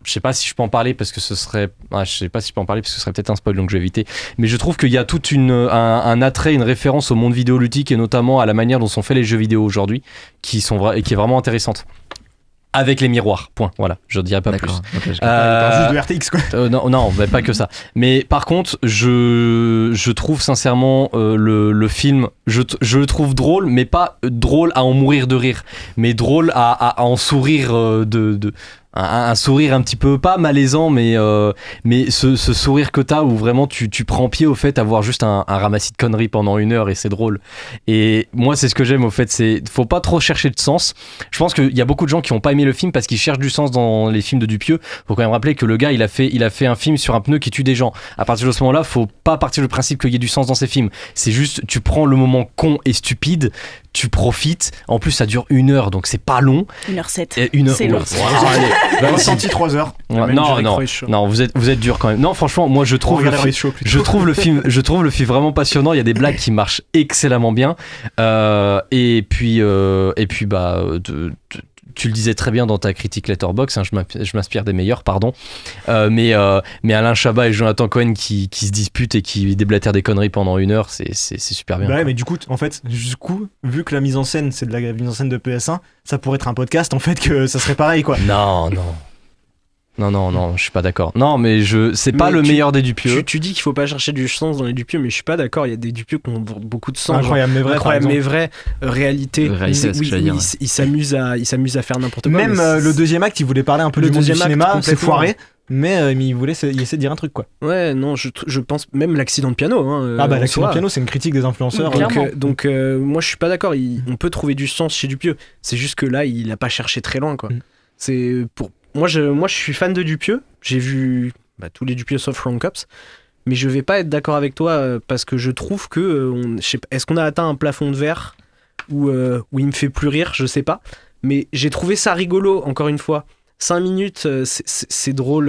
je sais pas si je peux en parler parce que ce serait peut-être un spoil donc je vais éviter, mais je trouve qu'il y a tout un attrait, une référence au monde vidéoludique et notamment à la manière dont sont faits les jeux vidéo aujourd'hui qui est vraiment intéressante. Avec les miroirs, point. Voilà, je dirais pas plus. Okay, juste de RTX quoi. Non, mais pas que ça. Mais par contre, je trouve sincèrement le film, je le trouve drôle, mais pas drôle à en mourir de rire, mais drôle à en sourire un sourire un petit peu pas malaisant, mais ce sourire que t'as où vraiment tu prends pied au fait à voir juste un ramassis de conneries pendant 1 heure et c'est drôle. Et moi c'est ce que j'aime au fait, c'est faut pas trop chercher de sens. Je pense qu'il y a beaucoup de gens qui ont pas aimé le film parce qu'ils cherchent du sens dans les films de Dupieux. Faut quand même rappeler que le gars il a fait un film sur un pneu qui tue des gens. À partir de ce moment-là, faut pas partir du principe qu'il y ait du sens dans ces films. C'est juste tu prends le moment con et stupide, tu profites. En plus ça dure 1 heure donc c'est pas long. 1h07. 1 heure. C'est long. Ressenti 3 heures. Non, vous êtes dur quand même. Non, franchement, moi je trouve le film vraiment passionnant. Il y a des blagues qui marchent excellemment bien. Et puis bah tu le disais très bien dans ta critique Letterboxd, hein, je m'inspire des meilleurs, pardon. Mais Alain Chabat et Jonathan Cohen qui se disputent et qui déblatèrent des conneries pendant 1 heure, c'est super bien. Bah ouais, mais du coup, en fait, vu que la mise en scène, c'est de la mise en scène de PS1, ça pourrait être un podcast, en fait, que ça serait pareil, quoi. Non. Non, je suis pas d'accord. Non, mais c'est pas le meilleur des Dupieux. Tu dis qu'il faut pas chercher du sens dans les Dupieux, mais je suis pas d'accord. Il y a des Dupieux qui ont beaucoup de sens. Incroyable mais vrai. Incroyable mais vrai. Réalité. Il s'amuse à faire n'importe quoi. Même le deuxième acte, il voulait parler un peu du monde du cinéma, c'est foiré. Mais il essaie de dire un truc, quoi. Ouais, non, je pense même l'accident de piano. L'accident de piano, c'est une critique des influenceurs. Donc moi, je suis pas d'accord. On peut trouver du sens chez Dupieux. C'est juste que là, il a pas cherché très loin, quoi. C'est pour moi, je suis fan de Dupieux. J'ai vu tous les Dupieux sauf Wrong Cops. Mais je vais pas être d'accord avec toi parce que je trouve que est-ce qu'on a atteint un plafond de verre où il me fait plus rire, je sais pas. Mais j'ai trouvé ça rigolo, encore une fois. 5 minutes, c'est drôle.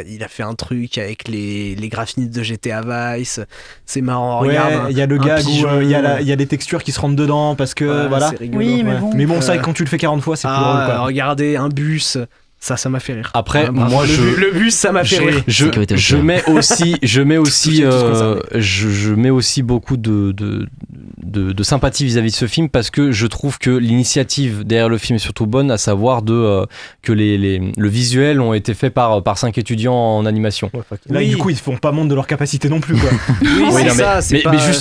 Il a fait un truc avec les graphismes de GTA Vice. C'est marrant. Il y a le gag où il y a les textures qui se rentrent dedans parce que voilà. Oui, mais bon. Ça, quand tu le fais 40 fois, c'est plus drôle, quoi. Regardez un bus. Ça m'a fait rire. Après, le bus, ça m'a fait rire. Je mets aussi beaucoup de sympathie vis-à-vis de ce film parce que je trouve que l'initiative derrière le film est surtout bonne, à savoir que le visuel ont été faits par 5 étudiants en animation. Là, du coup, ils font pas montre de leur capacité non plus, quoi.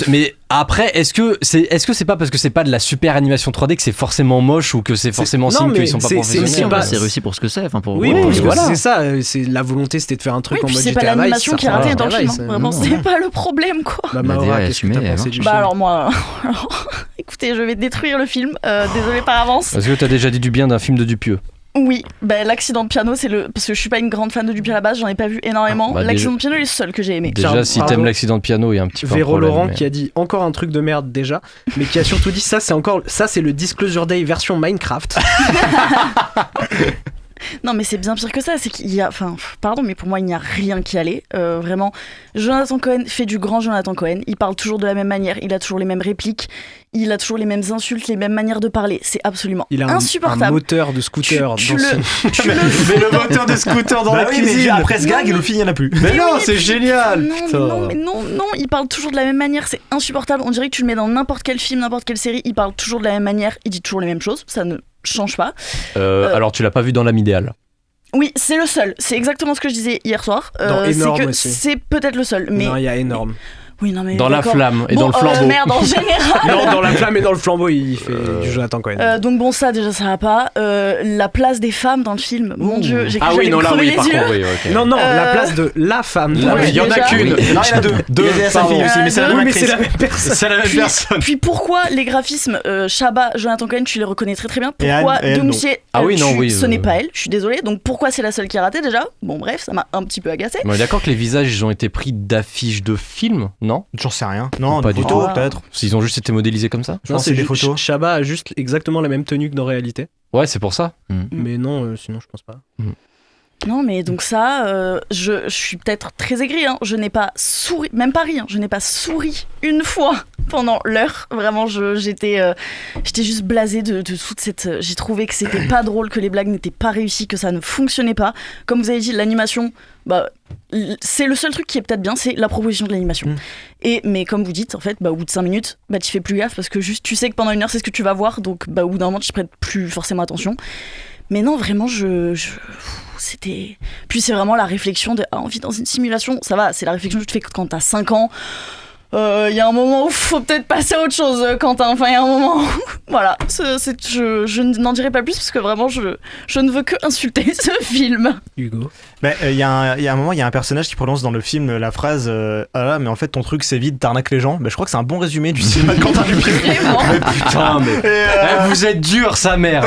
Mais après, est-ce que c'est pas parce que c'est pas de la super animation 3D que c'est forcément moche ou que c'est forcément signe qu'ils sont pas professionnels? C'est réussi pour ce que c'est. C'est ça. C'est la volonté, c'était de faire un truc en mode c'est GTA pas Vice, l'animation qui est ratée dans le film. Vraiment, Non. c'est pas le problème, quoi. Maora, qu'est-ce que t'as pensé du film? Alors moi, écoutez, je vais détruire le film. Désolé par avance. Est-ce que t'as déjà dit du bien d'un film de Dupieux? Oui, l'accident de piano, parce que je suis pas une grande fan de Dupieux à la base, j'en ai pas vu énormément. L'accident de piano est le seul que j'ai aimé. Déjà, si t'aimes l'accident de piano, il y a un petit peu Véro un problème. Laurent qui a dit encore un truc de merde déjà, mais qui a surtout dit ça c'est le Disclosure Day version Minecraft. Non, mais c'est bien pire que ça. C'est qu'il y a, pardon, mais pour moi il n'y a rien qui allait. Vraiment, Jonathan Cohen fait du grand Jonathan Cohen. Il parle toujours de la même manière, il a toujours les mêmes répliques, il a toujours les mêmes insultes, les mêmes manières de parler. C'est absolument insupportable. Un moteur de scooter. Mais le moteur de scooter dans la cuisine. Après ce gag, le film il y en a plus. Mais non, c'est génial. Non, il parle toujours de la même manière. C'est insupportable. On dirait que tu le mets dans n'importe quel film, n'importe quelle série. Il parle toujours de la même manière. Il dit toujours les mêmes choses. Ça ne change pas. Alors tu l'as pas vu dans l'âme idéale? Oui, c'est le seul. C'est exactement ce que je disais hier soir. C'est peut-être le seul. Mais non, il y a énorme. Oui, non, mais dans la flamme et dans le flambeau. Merde, en général. Non, dans la flamme et dans le flambeau, il fait du Jonathan Cohen. Donc bon, ça déjà ça va pas. La place des femmes dans le film, mon Dieu, j'ai cru que j'allais là, crever oui, les par yeux. contre, oui, okay. Non, la place de la femme. Il y en a qu'une. Non, il y en a deux. Il y a sa fille aussi, mais c'est la même personne. C'est la même personne. Puis pourquoi les graphismes Chabat, Jonathan Cohen, tu les reconnais très très bien. Pourquoi Doomsier, ce n'est pas elle. Je suis désolée. Donc pourquoi c'est la seule qui a raté déjà? Bon bref, ça m'a un petit peu agacé. On est d'accord que les visages ils ont été pris d'affiches de films, non? J'en sais rien. Non, pas du tout, peut-être. S'ils ont juste été modélisés comme ça? Non, c'est des photos. Chabat a juste exactement la même tenue que dans réalité. Ouais, c'est pour ça. Mais non, sinon je pense pas. Non, mais donc ça, je suis peut-être très aigrie, hein. Je n'ai pas souri, même pas ri, hein. Je n'ai pas souri une fois pendant l'heure. Vraiment, j'étais juste blasée de toute cette... J'ai trouvé que c'était pas drôle, que les blagues n'étaient pas réussies, que ça ne fonctionnait pas. Comme vous avez dit, l'animation, c'est le seul truc qui est peut-être bien, c'est la proposition de l'animation. Mais comme vous dites, en fait, au bout de 5 minutes, tu fais plus gaffe parce que juste tu sais que pendant 1 heure, c'est ce que tu vas voir. Donc, au bout d'un moment, tu prêtes plus forcément attention. Mais non, vraiment, c'était... Puis c'est vraiment la réflexion de on vit dans une simulation. Ça va, c'est la réflexion que tu fais quand t'as 5 ans. Il y a un moment où faut peut-être passer à autre chose, Quentin. Enfin, il y a un moment où... Voilà, je n'en dirai pas plus parce que vraiment, je ne veux que insulter ce film. Hugo. Il y a un moment, il y a un personnage qui prononce dans le film la phrase ah là, mais en fait, ton truc, c'est vide, t'arnaques les gens. Je crois que c'est un bon résumé du cinéma de Quentin Dupieux. Putain, vous êtes dur, sa mère.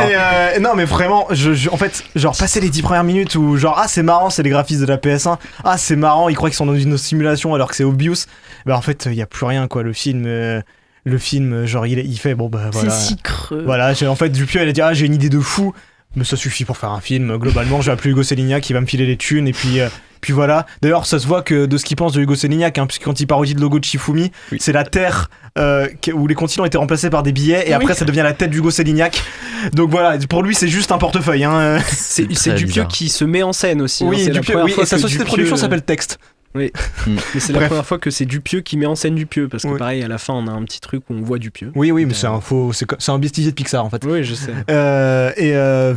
Non, mais vraiment, en fait, genre, passer les 10 premières minutes où, genre, c'est marrant, c'est les graphismes de la PS1. C'est marrant, ils croient qu'ils sont dans une simulation alors que c'est obvious. En fait, il n'y a plus rien, quoi. Le film, genre, il fait, voilà. C'est si creux. Voilà, en fait, Dupieux, elle a dit, j'ai une idée de fou, mais ça suffit pour faire un film. Globalement, je vais appeler Hugo Célignac qui va me filer les thunes, et puis voilà. D'ailleurs, ça se voit que de ce qu'il pense de Hugo Célignac, puisque quand il parodie le logo de Shifumi, c'est la Terre où les continents étaient remplacés par des billets, et après, ça devient la tête d'Hugo Célignac. Donc voilà, pour lui, c'est juste un portefeuille. C'est Dupieux qui se met en scène aussi. Oui, c'est Dupieux, la première fois et sa que société de Dupieux... production s'appelle Texte. Oui, mais c'est la première fois que c'est Dupieux qui met en scène Dupieux, parce que pareil, à la fin, on a un petit truc où on voit Dupieux. Oui, mais c'est un bêtisier de Pixar en fait. Oui, je sais.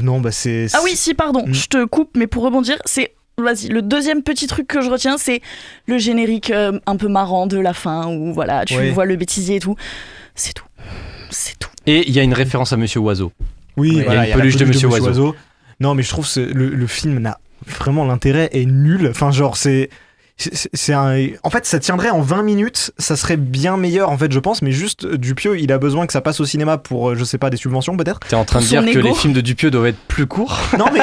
Non, bah c'est. Ah oui, si, pardon, je te coupe, mais pour rebondir, vas-y, le deuxième petit truc que je retiens, c'est le générique un peu marrant de la fin, où voilà, tu vois le bêtisier et tout. C'est tout. Et il y a une référence à Monsieur Oiseau. Oui, il y a une peluche de Monsieur Oiseau. Non, mais je trouve que le film n'a vraiment l'intérêt est nul. Enfin, genre, en fait, ça tiendrait en 20 minutes, ça serait bien meilleur en fait, je pense, mais juste Dupieux, il a besoin que ça passe au cinéma pour, je sais pas, des subventions peut-être. T'es en train de dire que les films de Dupieux doivent être plus courts? Non, mais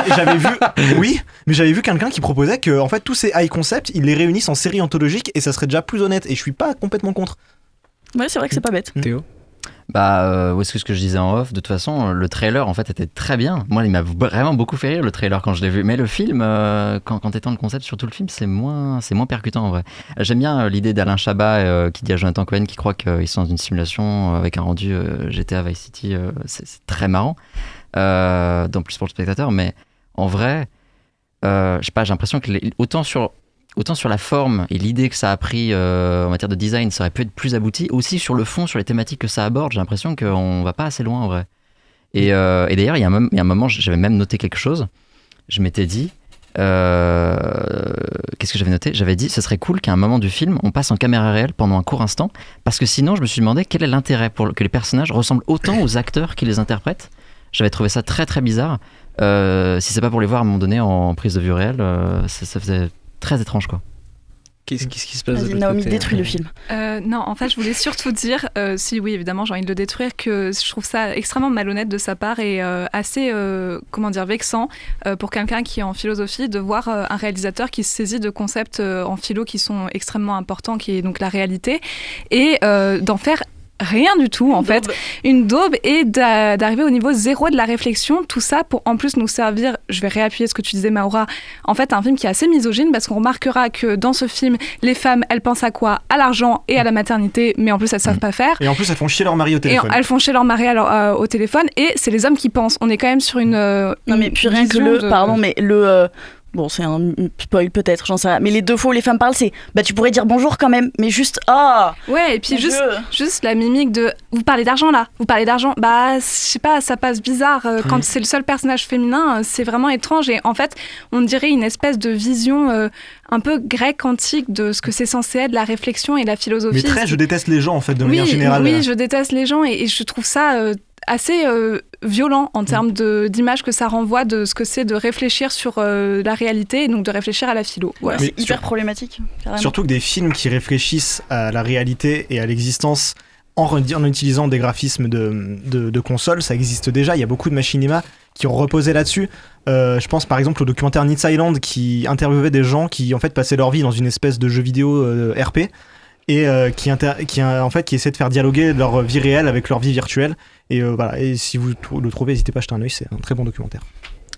j'avais vu quelqu'un qui proposait que en fait tous ces high concepts, ils les réunissent en série anthologique et ça serait déjà plus honnête. Et je suis pas complètement contre. Ouais, c'est vrai que c'est pas bête. Théo? Bah, c'est ce que je disais en off. De toute façon, le trailer en fait était très bien. Moi, il m'a vraiment beaucoup fait rire le trailer quand je l'ai vu. Mais le film, quand étant le concept, surtout le film, c'est moins percutant en vrai. J'aime bien l'idée d'Alain Chabat qui dit à Jonathan Cohen qui croit qu'ils sont dans une simulation avec un rendu GTA Vice City. C'est très marrant. En plus pour le spectateur, mais en vrai, je sais pas, j'ai l'impression que autant sur la forme et l'idée que ça a pris en matière de design, ça aurait pu être plus abouti. Aussi sur le fond, sur les thématiques que ça aborde, j'ai l'impression qu'on va pas assez loin en vrai. Et d'ailleurs, il y a un moment, j'avais même noté quelque chose. Je m'étais dit, qu'est-ce que j'avais noté ? J'avais dit, ce serait cool qu'à un moment du film, on passe en caméra réelle pendant un court instant, parce que sinon, je me suis demandé quel est l'intérêt pour que les personnages ressemblent autant aux acteurs qui les interprètent. J'avais trouvé ça très très bizarre. Si c'est pas pour les voir à un moment donné en prise de vue réelle, ça faisait très étrange quoi. Qu'est-ce qui se passe? Vas-y, Naomi, détruis le film. Non, en fait, je voulais surtout dire, si oui, évidemment, j'ai envie de le détruire, que je trouve ça extrêmement malhonnête de sa part et assez, vexant pour quelqu'un qui est en philosophie de voir un réalisateur qui se saisit de concepts en philo qui sont extrêmement importants, qui est donc la réalité, et d'en faire rien du tout en fait, une daube, et d'arriver au niveau zéro de la réflexion, tout ça pour en plus nous servir, je vais réappuyer ce que tu disais Maura, en fait un film qui est assez misogyne, parce qu'on remarquera que dans ce film les femmes elles pensent à quoi? À l'argent et à la maternité, mais en plus elles savent pas faire, et en plus elles font chier leur mari au téléphone, elles font chier leur mari au téléphone, et c'est les hommes qui pensent. On est quand même sur une non mais puis rien que pardon mais bon, c'est un spoil peut-être, j'en sais rien. Mais les deux fois où les femmes parlent, c'est tu pourrais dire bonjour quand même, mais juste ouais, et puis juste la mimique de vous parlez d'argent là, vous parlez d'argent. Bah, je sais pas, ça passe bizarre quand c'est le seul personnage féminin, c'est vraiment étrange. Et en fait, on dirait une espèce de vision un peu grecque antique de ce que c'est censé être la réflexion et la philosophie. Mais je déteste les gens en fait de manière générale. Oui, je déteste les gens et je trouve ça assez violent en termes d'image que ça renvoie de ce que c'est de réfléchir sur la réalité et donc de réfléchir à la philo. Voilà. C'est hyper problématique. Carrément. Surtout que des films qui réfléchissent à la réalité et à l'existence en utilisant des graphismes de console, ça existe déjà. Il y a beaucoup de machinimas qui ont reposé là-dessus. Je pense par exemple au documentaire Nits Island qui interviewait des gens qui en fait passaient leur vie dans une espèce de jeu vidéo RP. Et qui essaie de faire dialoguer leur vie réelle avec leur vie virtuelle. Et voilà, et si vous le trouvez, n'hésitez pas à jeter un œil, c'est un très bon documentaire.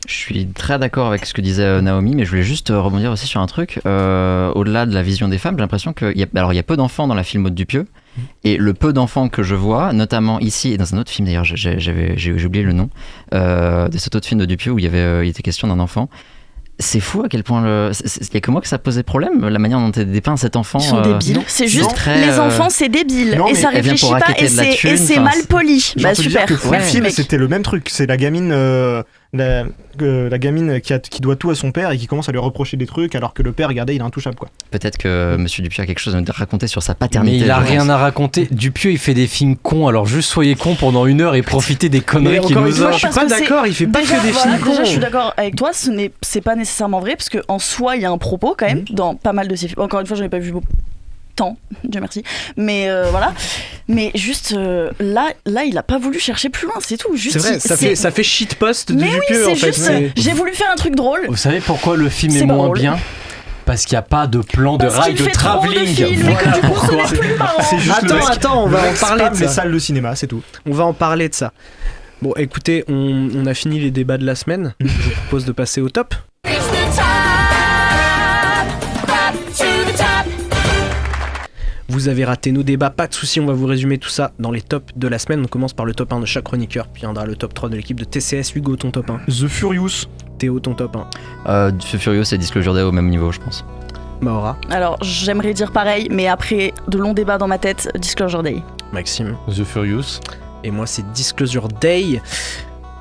Je suis très d'accord avec ce que disait Naomi, mais je voulais juste rebondir aussi sur un truc. Au-delà de la vision des femmes, j'ai l'impression qu'il y a peu d'enfants dans la filmo de Dupieux, et le peu d'enfants que je vois, notamment ici et dans un autre film d'ailleurs, j'ai oublié le nom, de cet autre film de Dupieux où il était question d'un enfant. C'est fou à quel point il y a que moi que ça posait problème, la manière dont est dépeint cet enfant. Ils sont débiles. C'est juste les enfants, c'est débile et ça réfléchit pas et c'est mal poli. Bah super. Le film, c'était le même truc. C'est la gamine, la gamine qui doit tout à son père et qui commence à lui reprocher des trucs alors que le père, regardez, il est intouchable quoi. Peut-être que Monsieur Dupieux a quelque chose à nous raconter sur sa paternité. Mais il a rien à raconter. Dupieux, il fait des films cons. Alors juste soyez cons pendant 1 heure et profitez des conneries qu'il nous offre. Je suis pas d'accord. Il fait pas que des films cons. Déjà, je suis d'accord avec toi. C'est pas nécessairement vrai parce que en soi, il y a un propos quand même dans pas mal de ces films. Encore une fois, j'en ai pas vu beaucoup. Tant, Dieu merci. Mais voilà. Mais juste là, il a pas voulu chercher plus loin, c'est tout. Juste, c'est vrai, ça fait shitpost de Dupieux en fait. Juste, j'ai voulu faire un truc drôle. Vous savez pourquoi le film est moins bien ? Parce qu'il n'y a pas de plan de rail de travelling. Voilà pourquoi. C'est juste attends, on va en parler de ça. Les salles de cinéma, c'est tout. On va en parler de ça. Bon, écoutez, on a fini les débats de la semaine. Je vous propose de passer au top. Vous avez raté nos débats, pas de soucis, on va vous résumer tout ça dans les tops de la semaine. On commence par le top 1 de chaque chroniqueur, puis viendra le top 3 de l'équipe de TCS. Hugo, ton top 1. The Furious. Théo, ton top 1. The Furious et Disclosure Day au même niveau, je pense. Maora. Alors, j'aimerais dire pareil, mais après de longs débats dans ma tête, Disclosure Day. Maxime. The Furious. Et moi, c'est Disclosure Day.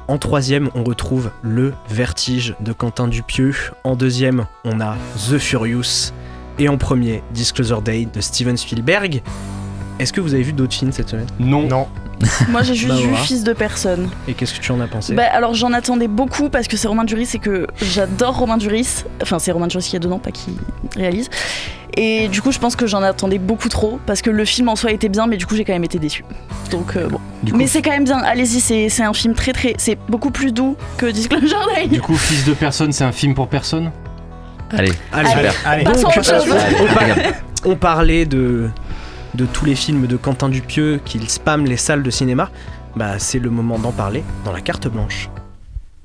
En troisième, on retrouve Le Vertige de Quentin Dupieux. En deuxième, on a The Furious. Et en premier, Disclosure Day de Steven Spielberg. Est-ce que vous avez vu d'autres films cette semaine ? Non. Moi, j'ai juste vu Maora. Fils de personne. Et qu'est-ce que tu en as pensé ? Alors, j'en attendais beaucoup parce que c'est Romain Duris et que j'adore Romain Duris. Enfin, c'est Romain Duris qui est dedans, pas qui réalise. Et du coup, je pense que j'en attendais beaucoup trop parce que le film en soi était bien, mais du coup, j'ai quand même été déçue. Donc, bon. Mais c'est quand même bien. Allez-y, c'est un film très. C'est beaucoup plus doux que Disclosure Day. Du coup, Fils de personne, c'est un film pour personne ? Allez, super. Allez. Passons à autre chose. On parlait de tous les films de Quentin Dupieux qu'il spamme les salles de cinéma. Bah, c'est le moment d'en parler dans la carte blanche.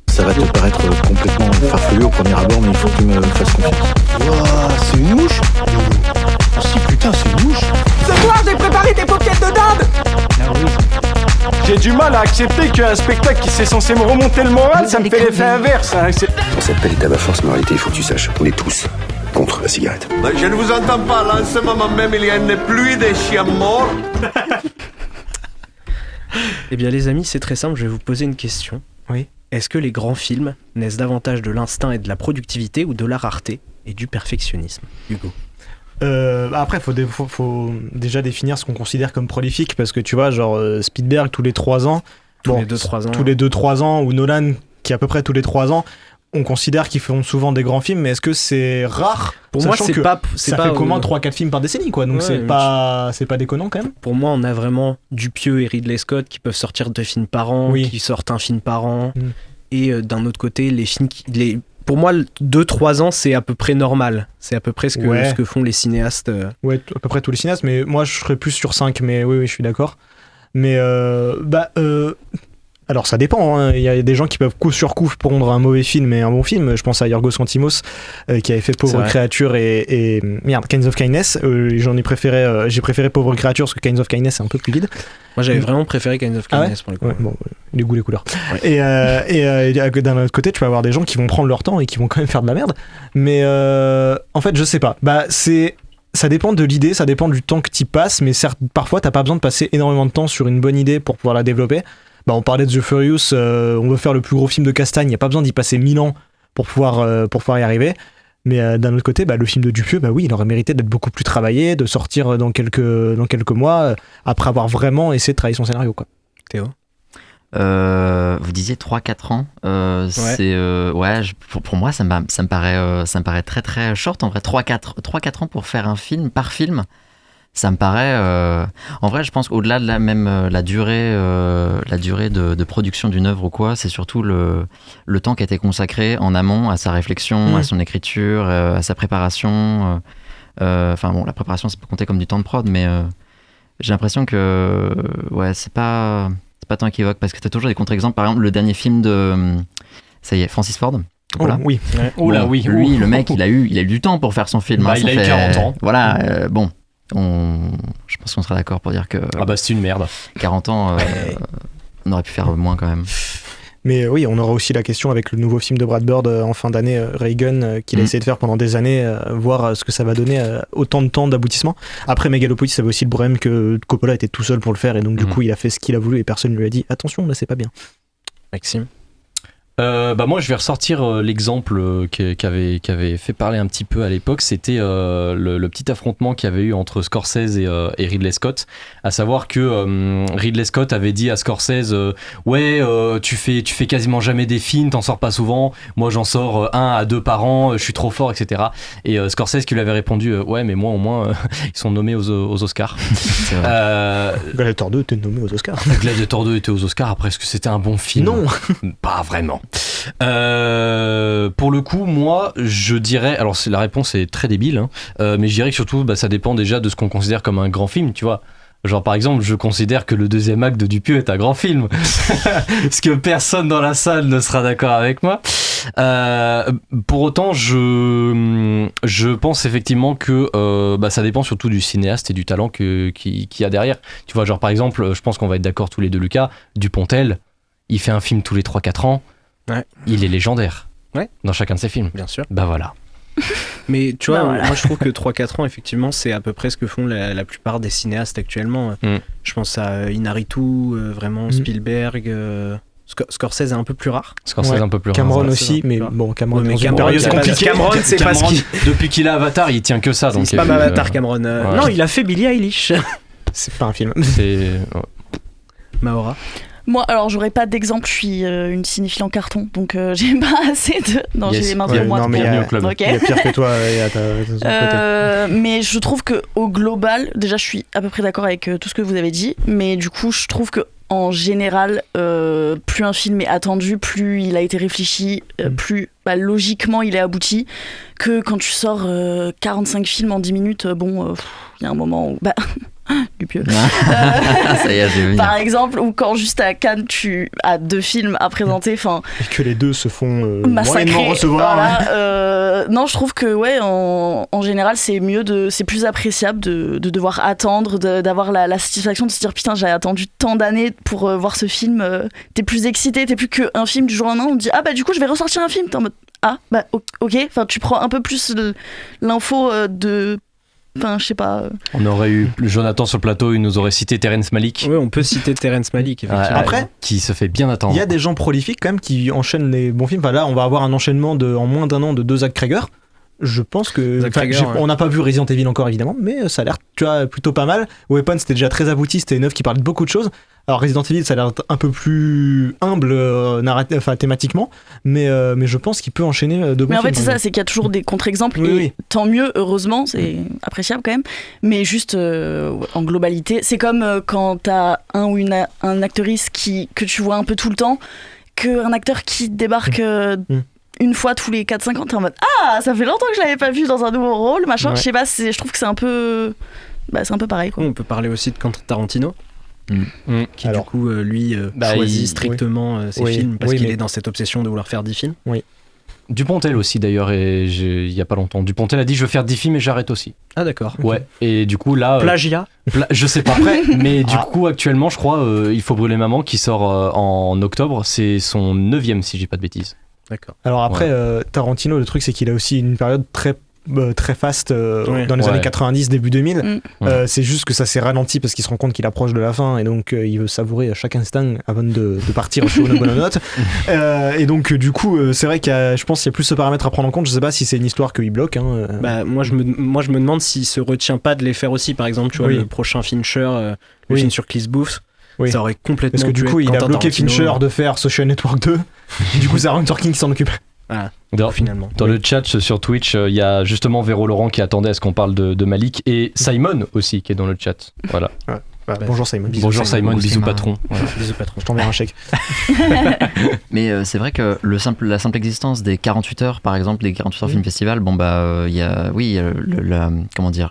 Ça va te paraître complètement farfelu au premier abord, mais il faut que tu me fasses confiance. Wouah, c'est une mouche? Si, putain, c'est une mouche. Ce soir, j'ai préparé des paupiètes de dinde. Ah oui. J'ai du mal à accepter qu'un spectacle qui c'est censé me remonter le moral, ça me fait l'effet inverse. Hein. Quand ça s'appelle état à force, mais en réalité, il faut que tu saches, on est tous contre la cigarette. Je ne vous entends pas, là, en ce moment même, il y a une pluie de chiens morts. Eh bien, les amis, c'est très simple, je vais vous poser une question. Oui. Est-ce que les grands films naissent davantage de l'instinct et de la productivité ou de la rareté et du perfectionnisme, Hugo ? Après, faut déjà définir ce qu'on considère comme prolifique, parce que tu vois, genre Spielberg tous les 3 ans, tous les 2-3 ans. Tous les 2-3 ans, ou Nolan qui est à peu près tous les 3 ans, on considère qu'ils font souvent des grands films, mais est-ce que c'est rare ? Pour moi, c'est pas. Ça fait comment 3-4 films par décennie, quoi, donc c'est pas déconnant quand même. Pour moi, on a vraiment Dupieux et Ridley Scott qui peuvent sortir 2 films par an, qui sortent un film par an, et d'un autre côté, les films pour moi, 2-3 ans, c'est à peu près normal. C'est à peu près ce que font les cinéastes. Ouais, à peu près tous les cinéastes, mais moi, je serais plus sur 5, mais oui, je suis d'accord. Mais, alors, ça dépend. Hein. Il y a des gens qui peuvent coup sur coup pondre un mauvais film et un bon film. Je pense à Yorgos Lanthimos, qui avait fait Pauvre Créature et Kinds of Kindness. J'ai préféré Pauvre Créature parce que Kinds of Kindness, c'est un peu plus vide. Moi, j'avais vraiment préféré Kinds of Kindness pour le coup. Ouais, bon, les goûts, les couleurs. Ouais. Et d'un autre côté, tu vas avoir des gens qui vont prendre leur temps et qui vont quand même faire de la merde. Mais en fait, je sais pas. Ça dépend de l'idée, ça dépend du temps que tu passes, mais certes, parfois, t'as pas besoin de passer énormément de temps sur une bonne idée pour pouvoir la développer. On parlait de The Furious, on veut faire le plus gros film de Castagne, il n'y a pas besoin d'y passer 1000 ans pour pouvoir y arriver. Mais d'un autre côté, le film de Dupieux, oui, il aurait mérité d'être beaucoup plus travaillé, de sortir dans quelques mois, après avoir vraiment essayé de travailler son scénario, quoi. Théo ? Vous disiez 3-4 ans, pour moi ça me paraît très très short en vrai. 3-4 ans pour faire un film par film, ça me paraît en vrai je pense qu'au-delà de la durée de production d'une œuvre ou quoi, c'est surtout le temps qui a été consacré en amont à sa réflexion, à son écriture, à sa préparation. La préparation ça peut compter comme du temps de prod, mais j'ai l'impression que c'est pas tant équivoque, parce que t'as toujours des contre-exemples. Par exemple, le dernier film de Francis Ford. Voilà. Oh, oui. Oui. Lui, le mec, il a eu du temps pour faire son film. Il a eu 40 ans. Voilà. Je pense qu'on sera d'accord pour dire que. C'est une merde. 40 ans, on aurait pu faire moins quand même. Mais oui, on aura aussi la question avec le nouveau film de Brad Bird en fin d'année, Reagan, qu'il a essayé de faire pendant des années, voir ce que ça va donner, autant de temps d'aboutissement. Après Megalopolis, ça avait aussi le problème que Coppola était tout seul pour le faire, et donc du coup il a fait ce qu'il a voulu et personne ne lui a dit attention, là c'est pas bien. Maxime ? Moi je vais ressortir l'exemple qui avait fait parler un petit peu à l'époque. C'était le petit affrontement qu'il y avait eu entre Scorsese et Ridley Scott, à savoir que Ridley Scott avait dit à Scorsese tu fais quasiment jamais des films, t'en sors pas souvent, moi j'en sors 1 à 2 par an, je suis trop fort, etc. Et Scorsese qui lui avait répondu mais moi au moins ils sont nommés aux Oscars. Gladiator 2 était nommé aux Oscars. Gladiator 2 était aux Oscars. Après, est-ce que c'était un bon film ? Non. Pas vraiment. Pour le coup, moi, je dirais, alors la réponse est très débile, mais je dirais que surtout, ça dépend déjà de ce qu'on considère comme un grand film, tu vois. Genre par exemple, je considère que le deuxième acte de Dupieux est un grand film, parce que personne dans la salle ne sera d'accord avec moi. Pour autant, je pense effectivement que ça dépend surtout du cinéaste et du talent qu'il y a derrière. Tu vois, genre par exemple, je pense qu'on va être d'accord tous les deux, Lucas, Dupontel, il fait un film tous les 3-4 ans. Ouais. Il est légendaire. Ouais. Dans chacun de ses films. Bien sûr. Voilà. Mais tu vois, Bah, voilà. moi je trouve que 3-4 ans, effectivement, c'est à peu près ce que font la plupart des cinéastes actuellement. Je pense à Inarritu, vraiment Spielberg. Scorsese est un peu plus rare. Scorsese est un peu plus Cameron rare. aussi, mais bon, Cameron, mais dans une Cameron, période c'est pas- compliquée. Cameron, c'est pas ce qui. Depuis qu'il a Avatar, il tient que ça. Donc C'est pas Avatar, Cameron. ouais. Non, il a fait Billie Eilish. C'est pas un film. C'est. Maora. Moi, alors, j'aurais pas d'exemple, je suis une cinéphile en carton, donc j'ai pas assez de. Non, j'ai les mains sur moi. Non, mais il y a pire que toi et à ta côté. Mais je trouve que au global, déjà, je suis à peu près d'accord avec tout ce que vous avez dit, mais du coup, je trouve que en général, plus un film est attendu, plus il a été réfléchi, plus logiquement il est abouti, que quand tu sors 45 films en 10 minutes, il y a un moment où... du pieux. Ça y est, j'ai vu. Par exemple, ou quand juste à Cannes, tu as 2 films à présenter, enfin... Et que les deux se font massacrer, moyennement recevoir. Voilà, non, je trouve que ouais, en général, c'est mieux c'est plus appréciable de devoir attendre, d'avoir la satisfaction de se dire putain, j'ai attendu tant d'années pour voir ce film. T'es plus excité, t'es plus qu'un film du jour au lendemain. On te dit du coup je vais ressortir un film. T'es en mode ok. Enfin, tu prends un peu plus l'info de. Enfin, je sais pas. On aurait eu Jonathan sur le plateau, il nous aurait cité Terrence Malick. Oui, on peut citer Terrence Malick, effectivement. Après, qui se fait bien attendre. Il y a des gens prolifiques quand même qui enchaînent les bons films. Enfin, là, on va avoir un enchaînement en moins d'un an de 2 Zach Cregger. Je pense que on n'a pas vu Resident Evil encore évidemment, mais ça a l'air plutôt pas mal. Weapon c'était déjà très abouti, c'était une œuvre qui parlait de beaucoup de choses. Alors Resident Evil ça a l'air un peu plus humble thématiquement, mais je pense qu'il peut enchaîner de bons films. Mais en fait c'est ça, c'est qu'il y a toujours des contre-exemples et tant mieux, heureusement, c'est appréciable quand même. Mais juste en globalité, c'est comme quand t'as un ou un actrice que tu vois un peu tout le temps, qu'un acteur qui débarque une fois tous les 4-5 ans, t'es en mode ça fait longtemps que je l'avais pas vu dans un nouveau rôle, machin. Je sais pas, je trouve que c'est un peu pareil quoi. On peut parler aussi de Quentin Tarantino qui du coup lui choisit strictement ses films parce qu'il est dans cette obsession de vouloir faire 10 films. Dupontel aussi d'ailleurs, il y a pas longtemps. Dupontel a dit je veux faire 10 films et j'arrête aussi. Ah d'accord. Ouais, et du coup là... Plagiat je sais pas après, mais du coup actuellement je crois Il faut brûler maman qui sort en octobre, c'est son 9e si j'ai pas de bêtises. D'accord. Alors après, Tarantino, le truc c'est qu'il a aussi une période très fast dans les années 90, début 2000. C'est juste que ça s'est ralenti parce qu'il se rend compte qu'il approche de la fin et donc il veut savourer chaque instant avant de partir sur une bonne note. Et donc du coup, c'est vrai je pense qu'il y a plus ce paramètre à prendre en compte. Je sais pas si c'est une histoire qu'il bloque. Moi je me demande s'il se retient pas de les faire aussi. Par exemple, tu vois, le prochain Fincher, le film sur Cliff Booth. Ça aurait complètement. Parce que du coup, il a bloqué Fincher de faire Social Network 2. Et du coup, c'est Aaron Sorkin qui s'en occupe. Voilà. Finalement. Dans le chat sur Twitch, il y a justement Véro Laurent qui attendait à ce qu'on parle de Malik et Simon aussi qui est dans le chat. Voilà. Bonjour Simon. Bonjour Simon, bisous patron. Voilà. Bisous patron. Je t'enverrai un chèque. Mais c'est vrai que la simple existence des 48 heures, par exemple, des 48 heures film festival, il y a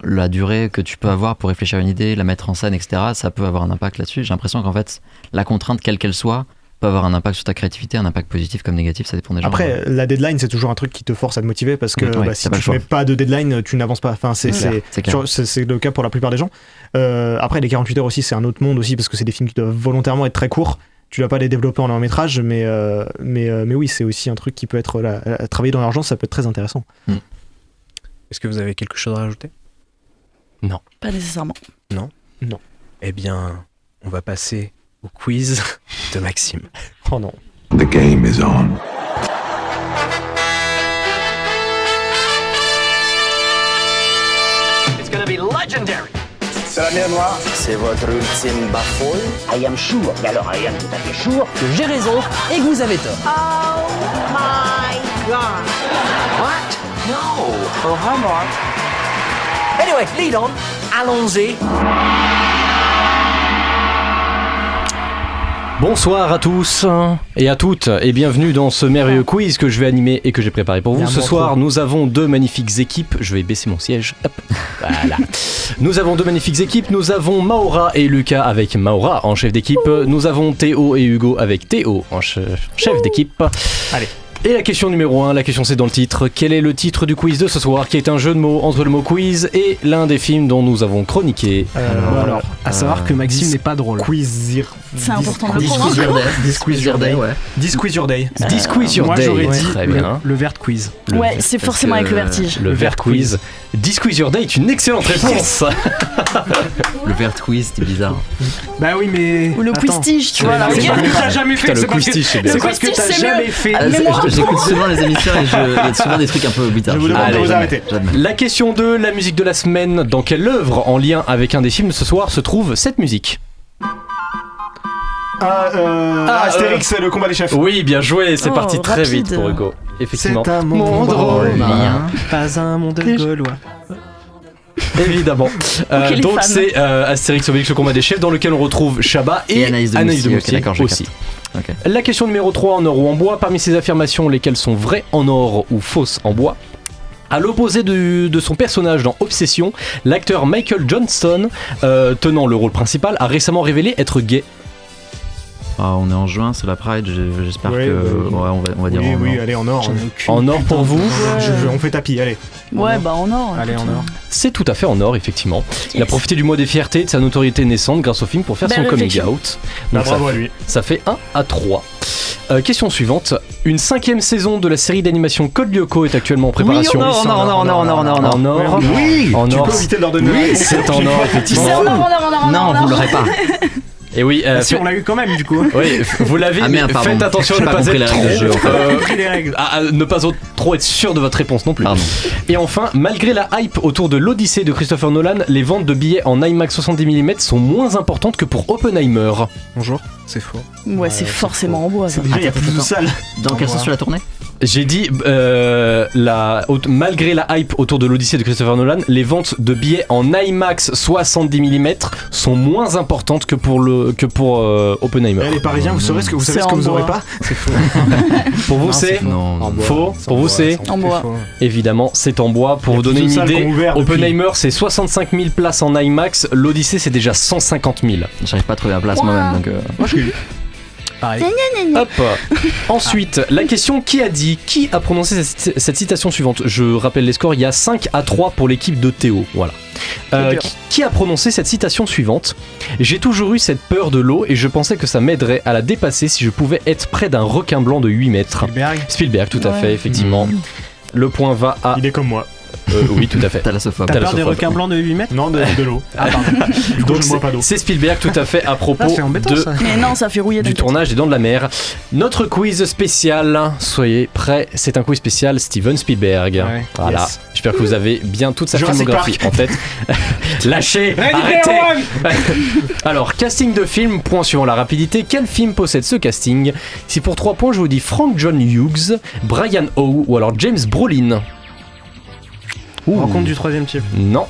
la durée que tu peux avoir pour réfléchir à une idée, la mettre en scène, etc. Ça peut avoir un impact là-dessus. J'ai l'impression qu'en fait, la contrainte, quelle qu'elle soit, peut avoir un impact sur ta créativité, un impact positif comme négatif, ça dépend des gens. Après, la deadline, c'est toujours un truc qui te force à te motiver parce que si tu mets pas de deadline, tu n'avances pas. Enfin, c'est le cas pour la plupart des gens. Après, les 48 heures aussi, c'est un autre monde aussi parce que c'est des films qui doivent volontairement être très courts. Tu dois pas les développer en long métrage, mais oui, c'est aussi un truc qui peut être travailler dans l'urgence, ça peut être très intéressant. Est-ce que vous avez quelque chose à rajouter ? Non. Pas nécessairement. Non. Eh bien, on va passer au quiz de Maxime. Oh non. The game is on. It's gonna be legendary. C'est la mer noire. C'est votre ultime bafouille. I am sure, et alors I am tout à fait sure Que j'ai raison et que vous avez tort. Oh my god. What? No. Oh, hi, Mark. Anyway, lead on. Allons-y. Bonsoir à tous et à toutes et bienvenue dans ce merveilleux quiz que je vais animer et que j'ai préparé pour vous. Ce soir, nous avons 2 magnifiques équipes. Je vais baisser mon siège. Hop. Voilà. Nous avons 2 magnifiques équipes. Nous avons Maora et Lucas avec Maora en chef d'équipe. Nous avons Théo et Hugo avec Théo en chef d'équipe. Allez. Et la question numéro 1, la question c'est dans le titre. Quel est le titre du quiz de ce soir, qui est un jeu de mots entre le mot quiz et l'un des films dont nous avons chroniqué? Alors, à savoir que Maxime n'est pas drôle. C'est important de le Disquiz prendre. Your Day, ouais. Disquiz Your Day. Disquiz Your Moi Day. j'aurais dit Très bien. le vert quiz. Ouais, c'est forcément avec le vertige. Le vert quiz. Disquiz Your Day est une excellente réponse. Le vert quiz, c'était bizarre. Bah oui, mais. Ou le quiz-tige, tu vois. la C'est rigueur. parce que t'as jamais fait. Putain, le C'est parce que quiz-tige, c'est bien. c'est parce que Le t'as quiz-tige, jamais c'est fait. Ah, j'écoute souvent les émissions et il y a souvent des trucs un peu bizarres. Je vous demande de vous arrêter. La question 2, la musique de la semaine. Dans quelle œuvre, en lien avec un des films de ce soir, se trouve cette musique? Astérix, le combat des chefs. Oui, bien joué, c'est Oh, parti très rapide. vite pour Hugo. Effectivement. C'est un monde romain. Pas un monde gaulois. Évidemment. les Donc fans. c'est Astérix Obélix le combat des chefs, dans lequel on retrouve Chabat et Anaïs de Moustier d'accord, je aussi. capte. Ok. La question numéro 3, en or ou en bois, parmi ces affirmations, lesquelles sont vraies en or ou fausses en bois? À l'opposé de son personnage dans Obsession, l'acteur Michael Johnson, tenant le rôle principal, a récemment révélé être gay. Ah, on est en juin, c'est la Pride, j'espère Ouais, que... bah, Ouais, on va dire Oui, en oui, or. allez, en or. En or pour vous? On fait tapis, allez. Ouais, bah en or. Allez, en or. C'est tout à fait en or, effectivement. Il a profité du mois des fiertés, de sa notoriété naissante grâce au film pour faire Belle son coming réflexion. out. Bah, Donc bravo à lui. ça fait 1-3. Question suivante. Une 5e saison de la série d'animation Code Lyoko est actuellement en préparation. En or. En or. Oui, En tu or. peux éviter de leur donner la Oui, réponse. c'est en or, effectivement. C'est en or, en or, en or. Non, vous l'aurez pas. Et oui, Si on l'a eu quand même du coup. oui, vous l'avez, Ah, mais merde, pardon. faites attention à J'ai ne pas pas compris être les règles du jeu, en fait. Compris les règles. à ne pas trop être sûr de votre réponse non plus. Pardon. Et enfin, malgré la hype autour de l'Odyssée de Christopher Nolan, les ventes de billets en IMAX 70 mm sont moins importantes que pour Oppenheimer. Bonjour, c'est faux. Ouais, c'est forcément en bois ça. Déjà, il y a plus de salles. Dans quel sens tu l'as tourné? J'ai dit, malgré la hype autour de l'Odyssée de Christopher Nolan, les ventes de billets en IMAX 70 mm sont moins importantes que pour Oppenheimer. Les Parisiens, vous savez ce que vous C'est savez ce que en vous aurez bois. pas? C'est faux. Pour vous, c'est Non. faux. Pour vous, c'est En bois. évidemment, c'est en bois. Pour Il y a vous plus donner de une salles idée, qu'on ouvert depuis. Oppenheimer c'est 65 000 places en IMAX, l'Odyssée c'est déjà 150 000. J'arrive pas à trouver la place moi-même, donc... Moi, je suis. Pareil. Hop. Ensuite, la question qui a prononcé cette citation suivante? Je rappelle les scores, il y a 5-3 pour l'équipe de Théo. Voilà. Qui a prononcé cette citation suivante? J'ai toujours eu cette peur de l'eau et je pensais que ça m'aiderait à la dépasser si je pouvais être près d'un requin blanc de 8 mètres. Spielberg, tout à fait, effectivement. Le point va à... Il est comme moi. Oui, tout à fait. Thalassophobie. T'as peur des requins blancs de 8 mètres? Non, de l'eau. Ah, pardon. Du coup, Donc je ne bois pas d'eau. c'est Spielberg, tout à fait, à propos Ah, c'est embêtant, de... ça. Mais non, ça fait rouiller du ta tête. tournage des Dents de la Mer. Notre quiz spécial, soyez prêts, c'est un quiz spécial Steven Spielberg. Ouais, Voilà, yes. j'espère que vous avez bien toute sa Jurassic filmographie Park. en tête. Lâchez, arrêtez. Alors, casting de film, point suivant la rapidité. Quel film possède ce casting? Si pour 3 points, je vous dis Frank John Hughes, Brian Howe ou alors James Brolin. Rencontre du troisième type. Non.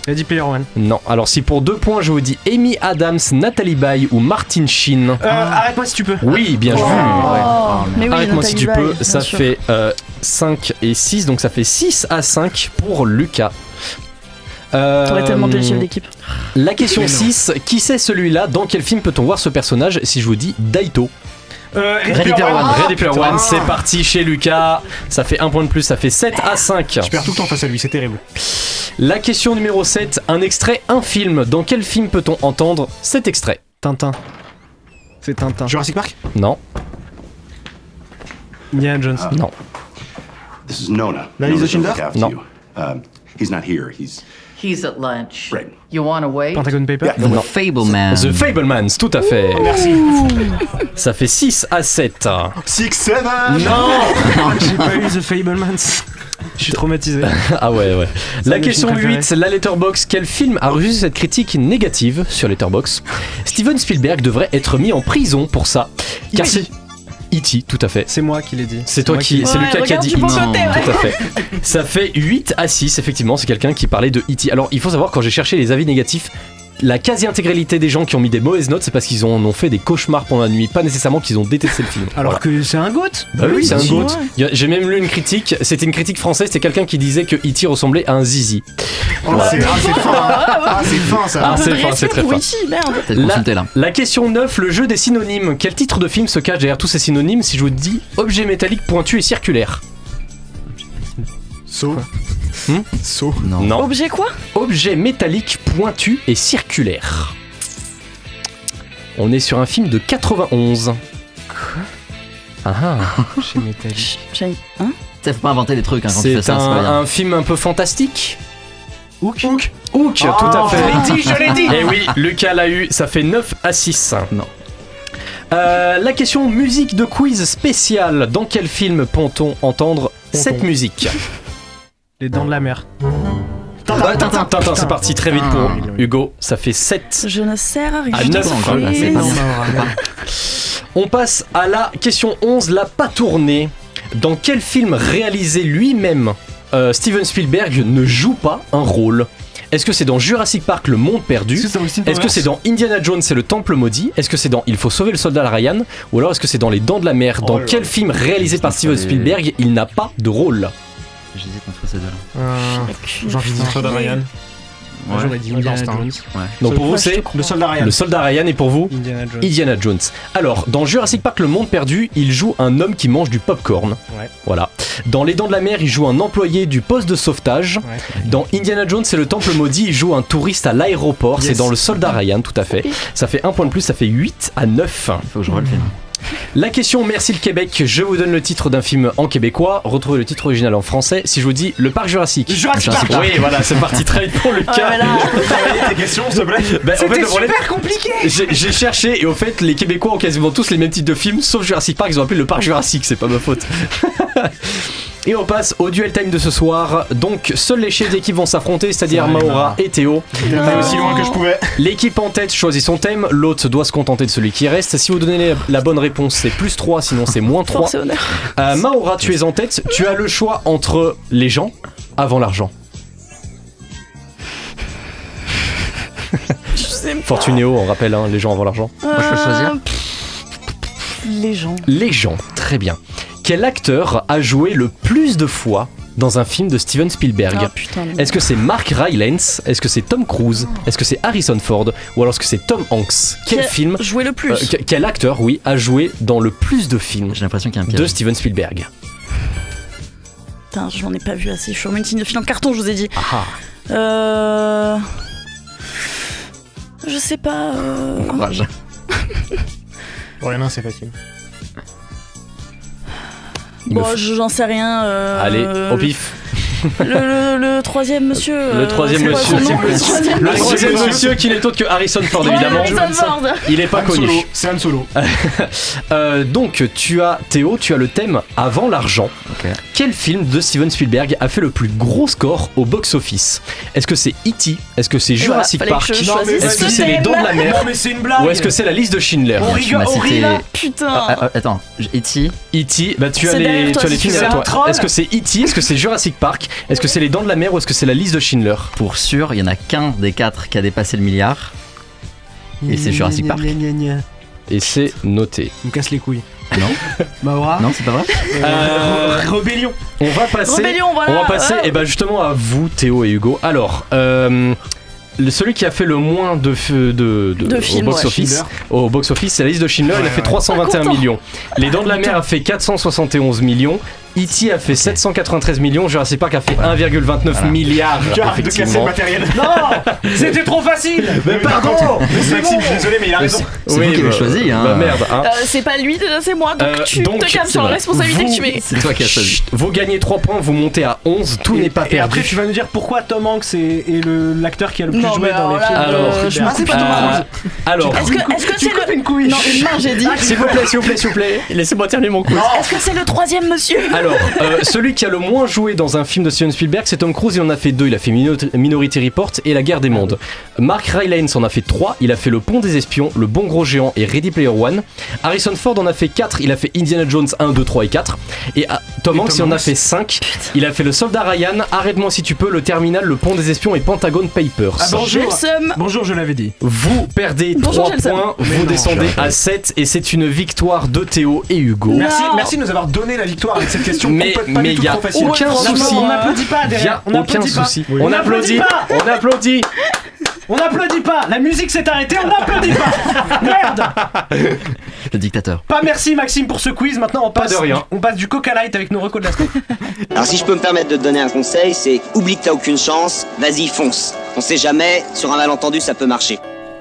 Ready Player One. Non. Alors si pour 2 points, je vous dis Amy Adams, Nathalie Baye ou Martin Sheen. Arrête-moi si tu peux. Oui, bien vu. Mais oui, Arrête-moi si tu Nathalie peux. Baye, Ça bien sûr. fait 5 et 6, donc ça fait 6-5 pour Lucas. T'aurais tellement été le chef d'équipe. La question 6, qui c'est celui-là? Dans quel film peut-on voir ce personnage si je vous dis Daito? Ready Player One. Ready Player One, c'est parti chez Lucas. Ça fait 1 point de plus, ça fait 7-5. Je perds tout le temps face à lui, c'est terrible. La question numéro 7, un extrait, un film. Dans quel film peut-on entendre cet extrait? Tintin. C'est Tintin. Jurassic Park? Non. Indiana Jones. Non. This is Nona. La liste de Schindler? Non. He's not here. He's at lunch. Right. You want to wait? Pentagon Paper. Yeah. Non. Fableman. The Fablemans, tout à fait. Merci. Ça fait 6-7. 6-7. Non. J'ai pas eu The Fablemans. Je suis traumatisé. Ah ouais. C'est La un de mes question films 8, préférés. la Letterboxd. Quel film a reçu cette critique négative sur Letterboxd? Steven Spielberg devrait être mis en prison pour ça. Car c'est... E.T., tout à fait. C'est moi qui l'ai dit. C'est toi qui... C'est Ouais, Lucas qui a regarde, dit tu E.T. peux sauter, ouais. Tout à fait. Ça fait 8-6, effectivement, c'est quelqu'un qui parlait de E.T. Alors, il faut savoir, quand j'ai cherché les avis négatifs, la quasi-intégralité des gens qui ont mis des mauvaises notes, c'est parce qu'ils en ont fait des cauchemars pendant la nuit, pas nécessairement qu'ils ont détesté le film. Alors que c'est un goat. Bah oui, c'est un goat. goat. J'ai même lu une critique, c'était une critique française, c'était quelqu'un qui disait que E.T. ressemblait à un zizi. Voilà. C'est fin. C'est fin ça. C'est fin, c'est très fin. La question 9, le jeu des synonymes. Quel titre de film se cache derrière tous ces synonymes si je vous dis objet métallique pointu et circulaire? Saut. Saut. Non. Objet quoi? Objet métallique pointu et circulaire. On est sur un film de 91. Quoi? Objet métallique. Hein? Faut pas inventer des trucs hein, quand tu fais C'est ça. c'est pas bien. un film un peu fantastique. Hook, tout Oh, à fait. je l'ai dit. Et oui, Lucas l'a eu, ça fait 9 à 6. Non. La question musique de quiz spécial. Dans quel film peut-on entendre cette musique? Les Dents de la Mer. Tintin, c'est parti très vite pour Hugo. Ça fait 7 Je ne sers à rien. à 9. C'est pas bien. On passe à la question 11, la pas tournée. Dans quel film réalisé lui-même Steven Spielberg ne joue pas un rôle? Est-ce que c'est dans Jurassic Park, le monde perdu? Est-ce que c'est dans Indiana Jones et le temple maudit? Est-ce que c'est dans Il faut sauver le soldat Ryan? Ou alors est-ce que c'est dans Les Dents de la Mer? Dans quel film réalisé par Steven Spielberg il n'a pas de rôle? J'hésite entre ces deux-là. J'ai envie de dire Ryan. Ouais. J'aurais dit Indiana Jones. Ouais. Donc pour vous c'est Le soldat Ryan. le soldat Ryan et pour vous Indiana Jones. Indiana Jones. Alors, dans Jurassic Park, le monde perdu, il joue un homme qui mange du popcorn. Ouais. Voilà. Dans Les Dents de la Mer, il joue un employé du poste de sauvetage. Ouais. Dans Indiana Jones et le temple maudit, il joue un touriste à l'aéroport. Yes. C'est dans le soldat Ryan, tout à fait. Ça fait un point de plus, ça fait 8 à 9. Il faut que je voie le film. La question Merci le Québec, je vous donne le titre d'un film en québécois, retrouvez le titre original en français. Si je vous dis Le Parc Jurassique. Jurassic Park. Oui, voilà, c'est parti très vite pour Lucas. Tes questions s'il te plaît. Ben, en fait, le problème, super compliqué. j'ai cherché et au fait les Québécois ont quasiment tous les mêmes types de films sauf Jurassic Park, ils ont appelé le Parc Jurassique, c'est pas ma faute. Et on passe au duel time de ce soir. Donc seuls les chefs d'équipe vont s'affronter, c'est-à-dire Maora et Théo. T'es aussi loin que je pouvais. L'équipe en tête choisit son thème, l'autre doit se contenter de celui qui reste. Si vous donnez la bonne réponse, c'est plus 3, sinon c'est moins 3. Force et honneur. Maora, tu es en tête, tu as le choix entre les gens avant l'argent. Je sais pas. Fortunéo, on rappelle, hein, les gens avant l'argent. Moi je peux choisir. Les gens. Les gens, très bien. Quel acteur a joué le plus de fois dans un film de Steven Spielberg? Ah, putain, non. Est-ce que c'est Mark Rylance? Est-ce que c'est Tom Cruise? Est-ce que c'est Harrison Ford? Ou alors est-ce que c'est Tom Hanks? Quel film Jouer le plus. quel acteur, oui, a joué dans le plus de films J'ai l'impression qu'il y a un piège. de Steven Spielberg? Putain, j'en ai pas vu assez. Je suis au même signe de film en carton, je vous ai dit. Ah. Je sais pas. Courage. Rien, c'est facile. Bon, j'en sais rien. Allez, au pif. Le troisième monsieur. Le troisième c'est quoi monsieur. son nom Le troisième monsieur qui n'est autre que Harrison Ford, évidemment. Harrison Ford. Il est pas Han connu. Solo. C'est Han Solo. Donc, Théo, tu as le thème avant l'argent. Ok. Quel film de Steven Spielberg a fait le plus gros score au box-office? Est-ce que c'est E.T.? Est-ce que c'est Jurassic fallait que Park? je choisisse Est-ce que ce c'est Les thème. Dents de la Mer? Non mais c'est une blague. Ou est-ce que c'est la liste de Schindler? Tu m'as cité. Putain. Attends, E.T. E.T., bah tu as C'est derrière les toi, si films tu veux. derrière C'est un toi. troll. Est-ce que c'est E.T.? Est-ce que c'est Jurassic Park? Est-ce que c'est Les Dents de la Mer ou est-ce que c'est la liste de Schindler? Pour sûr, il y en a qu'un des 4 qui a dépassé le milliard. Et c'est Jurassic Park. Et c'est noté. Il me casse les couilles. Non. Maora. Non, c'est pas vrai. Rébellion. On va passer, Rébellion, voilà. on va passer et ben justement à vous, Théo et Hugo. Alors, celui qui a fait le moins de films, au box-office, Schindler. au box-office, c'est la liste de Schindler. Il a fait 321 Content. millions. Les Dents de la Mer a fait 471 millions. E.T. a fait 793 millions. Jurassic Park a fait 1,29 milliard. Arrête de casser le Effectivement. matériel. Non, c'était trop facile. Mais pardon. Maxime, je suis désolé mais il a raison. C'est vous qui l'avez choisi, hein. Bah merde. Hein. C'est pas lui, déjà c'est moi. Donc tu donc, te calmes c'est sur la vrai. responsabilité que tu mets. C'est toi qui as choisi. Chut, vous gagnez 3 points, vous montez à 11. Tout n'est pas Et perdu. après tu vas nous dire pourquoi Tom Hanks est l'acteur qui a le plus Non, joué mais dans les alors films. là, Alors, je me coupe alors, Est-ce que c'est le. une couille. Non, une main, j'ai dit. s'il vous plaît, laissez-moi terminer mon quiz. Est-ce que c'est le troisième monsieur? Alors, celui qui a le moins joué dans un film de Steven Spielberg, c'est Tom Cruise, il en a fait 2. Il a fait Minority Report et La Guerre des Mondes. Mark Rylance en a fait 3. Il a fait Le Pont des Espions, Le Bon Gros Géant et Ready Player One. Harrison Ford en a fait 4. Il a fait Indiana Jones 1, 2, 3 et 4. Et Tom Hanks, il en a fait 5. Il a fait Le Soldat Ryan, Arrête-moi si tu peux, Le Terminal, Le Pont des Espions et Pentagon Papers. Ah, bonjour, je l'avais dit. Vous perdez 3 points, vous descendez à 7 et c'est une victoire de Théo et Hugo. Merci de nous avoir donné la victoire avec cette question. Mais il n'y a aucun souci. On n'applaudit pas derrière. Il n'y a aucun souci. Oui. On applaudit. On applaudit. On n'applaudit pas. La musique s'est arrêtée. On n'applaudit pas. Merde. Le dictateur. Pas merci Maxime pour ce quiz. Maintenant Pas de rien. On passe du Coca Light avec nos recos de la semaine. Alors si je peux me permettre de te donner un conseil, c'est oublie que t'as aucune chance, vas-y fonce. On sait jamais, sur un malentendu ça peut marcher.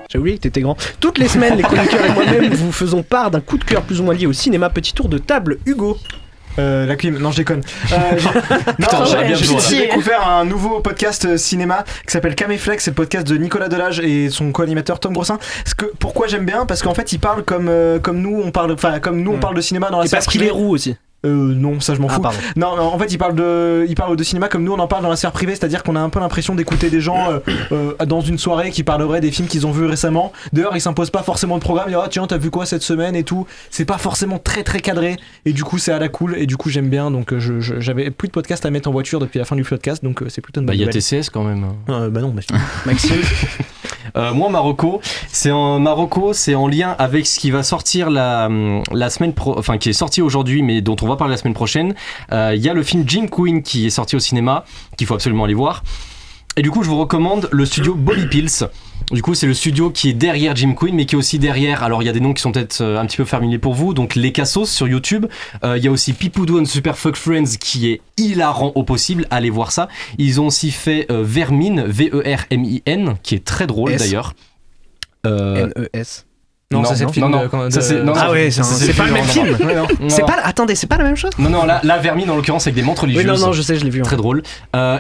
J'ai oublié que t'étais grand. Toutes les semaines, les chroniqueurs et moi-même vous faisons part d'un coup de cœur plus ou moins lié au cinéma. Petit tour de table, Hugo. La clim, non je déconne. Putain, j'ai découvert un nouveau podcast cinéma qui s'appelle Caméflex, c'est le podcast de Nicolas Delage et son co-animateur Tom Grossin. Pourquoi j'aime bien, parce qu'en fait il parle comme nous on parle, on parle de cinéma dans la et parce qu'il est roux aussi. Non, ça je m'en fous. Pardon. Non, en fait, il parle de cinéma comme nous on en parle dans la sphère privée, c'est-à-dire qu'on a un peu l'impression d'écouter des gens dans une soirée qui parleraient des films qu'ils ont vus récemment. D'ailleurs, ils s'imposent pas forcément de programme. Ils disent tiens, t'as vu quoi cette semaine et tout. C'est pas forcément très très cadré et du coup c'est à la cool et du coup j'aime bien. Donc j'avais plus de podcast à mettre en voiture depuis la fin du podcast, donc c'est plutôt une bonne il y a nouvelle. TCS quand même. Bah non, Maxime. Moi, Marocco, c'est en lien avec ce qui va sortir la semaine enfin qui est sorti aujourd'hui, mais dont on va parler la semaine prochaine. Il y a le film Jim Queen qui est sorti au cinéma, qu'il faut absolument aller voir. Et du coup, je vous recommande le studio Bobby Pills. Du coup, c'est le studio qui est derrière Jim Queen, mais qui est aussi derrière. Alors, il y a des noms qui sont peut-être un petit peu familiers pour vous. Donc, Les Cassos sur YouTube. Il y a aussi Pipoudou and Super Fuck Friends qui est hilarant au possible. Allez voir ça. Ils ont aussi fait Vermine, Vermin, qui est très drôle d'ailleurs. NES. Non, ça c'est le film Ah ouais, c'est pas le même film. C'est pas. Attendez, c'est pas la même chose. Non, là Vermine en l'occurrence avec des montres religieuses. Oui, non, je sais, je l'ai vu. Très drôle.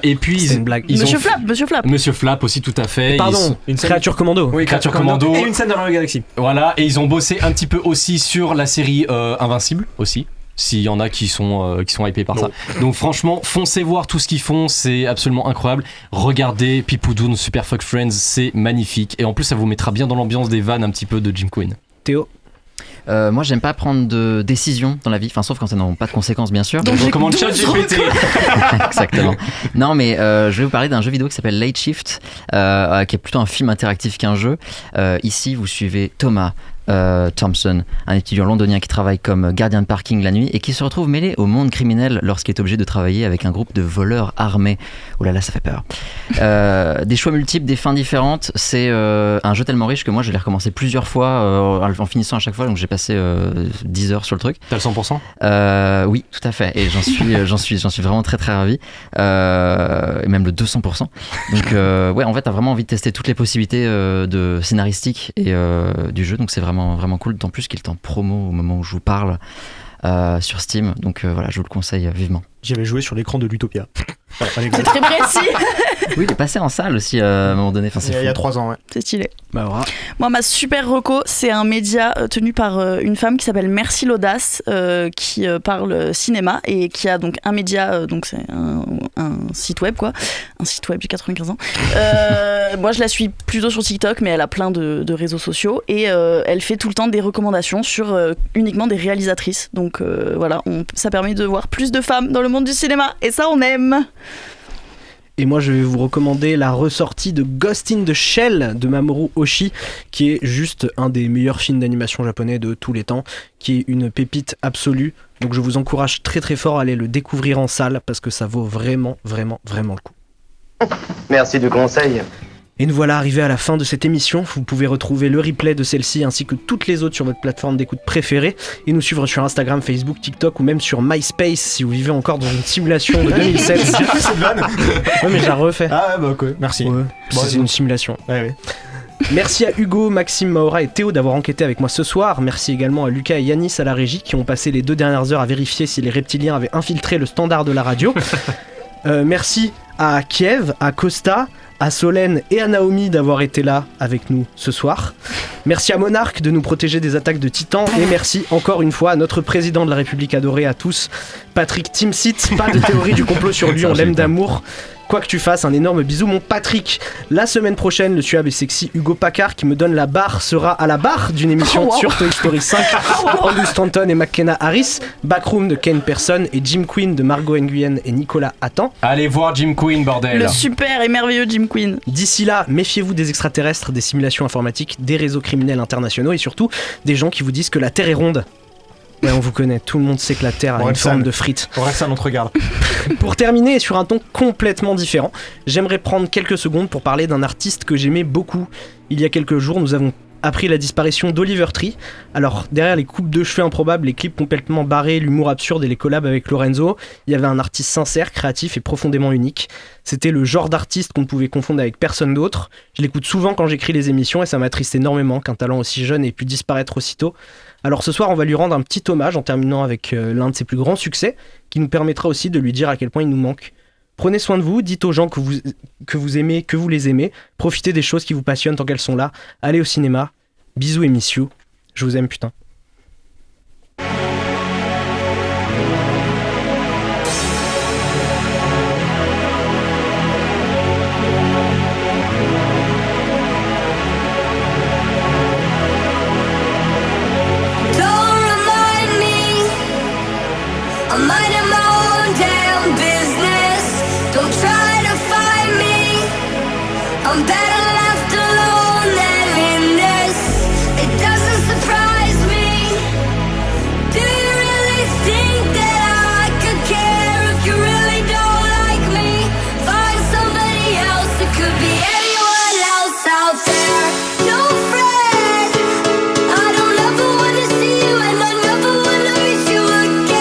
Et puis c'est une blague. Monsieur Flap aussi, tout à fait. Pardon, une Créature Commando. Oui, Créature Commando. Et une scène dans la galaxie. Voilà, et ils ont bossé un petit peu aussi sur la série Invincible aussi. S'il y en a qui sont hypés par ça. Donc franchement, foncez voir tout ce qu'ils font, c'est absolument incroyable. Regardez Pipoudou, Super Fuck Friends, c'est magnifique. Et en plus, ça vous mettra bien dans l'ambiance des vannes un petit peu de Jim Queen. Théo? Moi j'aime pas prendre de décisions dans la vie, enfin sauf quand elles n'ont pas de conséquences bien sûr. Donc je recommande ChatGPT. Exactement. Non mais je vais vous parler d'un jeu vidéo qui s'appelle Late Shift, qui est plutôt un film interactif qu'un jeu. Ici vous suivez Thomas Thompson, un étudiant londonien qui travaille comme gardien de parking la nuit et qui se retrouve mêlé au monde criminel lorsqu'il est obligé de travailler avec un groupe de voleurs armés. Oh là là, ça fait peur. Des choix multiples, des fins différentes. C'est un jeu tellement riche que moi je l'ai recommencé plusieurs fois en finissant à chaque fois, donc j'ai passé 10 heures sur le truc. T'as le 100%? Oui, tout à fait, et j'en suis vraiment très très ravi, et même le 200%. Donc ouais, en fait t'as vraiment envie de tester toutes les possibilités de scénaristique et du jeu, donc c'est vraiment cool, d'autant plus qu'il est en promo au moment où je vous parle sur Steam, donc voilà, je vous le conseille vivement. J'y avais joué sur l'écran de l'Utopia. C'est très précis. Oui, il est passé en salle aussi à un moment donné. Enfin, il y a 3 ans, ouais. C'est stylé. Bah, voilà. Moi, ma super reco, c'est un média tenu par une femme qui s'appelle Merci l'Audace, qui parle cinéma et qui a donc un média, donc c'est un site web, quoi. Un site web, j'ai 95 ans. Moi, je la suis plutôt sur TikTok, mais elle a plein de réseaux sociaux et elle fait tout le temps des recommandations sur uniquement des réalisatrices. Donc voilà, ça permet de voir plus de femmes dans le monde du cinéma et ça, on aime. Et moi je vais vous recommander la ressortie de Ghost in the Shell de Mamoru Oshii, qui est juste un des meilleurs films d'animation japonais de tous les temps, qui est une pépite absolue. Donc je vous encourage très très fort à aller le découvrir en salle parce que ça vaut vraiment vraiment vraiment le coup. Merci du conseil. Et nous voilà arrivés à la fin de cette émission. Vous pouvez retrouver le replay de celle-ci ainsi que toutes les autres sur votre plateforme d'écoute préférée et nous suivre sur Instagram, Facebook, TikTok ou même sur MySpace si vous vivez encore dans une simulation de 2007. J'ai fait cette vanne. Ouais, mais je la refais. Ah ouais, bah ok, merci. Ouais, c'est une simulation. Ouais. Merci à Hugo, Maxime, Maura et Théo d'avoir enquêté avec moi ce soir. Merci également à Lucas et Yanis à la régie qui ont passé les 2 dernières heures à vérifier si les reptiliens avaient infiltré le standard de la radio. Merci à Kiev, à Costa, à Solène et à Naomi d'avoir été là avec nous ce soir. Merci à Monarch de nous protéger des attaques de titans. Et merci encore une fois à notre président de la République adorée, à tous, Patrick Timsit. Pas de théorie du complot sur lui, on l'aime d'amour. Quoi que tu fasses, un énorme bisou mon Patrick. La semaine prochaine, le suave et sexy Hugo Paccard qui me donne la barre sera à la barre d'une émission sur Toy Story 5 de Andrew Stanton et McKenna Harris, Backroom de Ken Person et Jim Quinn de Margot Nguyen et Nicolas Attan. Allez voir Jim Quinn, bordel. Le super et merveilleux Jim Quinn. D'ici là, méfiez-vous des extraterrestres, des simulations informatiques, des réseaux criminels internationaux et surtout des gens qui vous disent que la Terre est ronde. Ouais, on vous connaît, tout le monde sait que la Terre a une forme de frite. Orelsan, on te regarde. Pour terminer, et sur un ton complètement différent, j'aimerais prendre quelques secondes pour parler d'un artiste que j'aimais beaucoup. Il y a quelques jours, nous avons appris la disparition d'Oliver Tree. Alors, derrière les coupes de cheveux improbables, les clips complètement barrés, l'humour absurde et les collabs avec Lorenzo, il y avait un artiste sincère, créatif et profondément unique. C'était le genre d'artiste qu'on ne pouvait confondre avec personne d'autre. Je l'écoute souvent quand j'écris les émissions et ça m'attriste énormément qu'un talent aussi jeune ait pu disparaître aussitôt. Alors ce soir, on va lui rendre un petit hommage en terminant avec l'un de ses plus grands succès, qui nous permettra aussi de lui dire à quel point il nous manque. Prenez soin de vous, dites aux gens que vous aimez, que vous les aimez, profitez des choses qui vous passionnent tant qu'elles sont là, allez au cinéma, bisous et miss you, je vous aime putain. I'm minding my own damn business. Don't try to find me. I'm better left alone than in this. It doesn't surprise me. Do you really think that I could care if you really don't like me? Find somebody else. It could be anyone else out there. Don't fret. I don't ever wanna see you and I never wanna miss you again.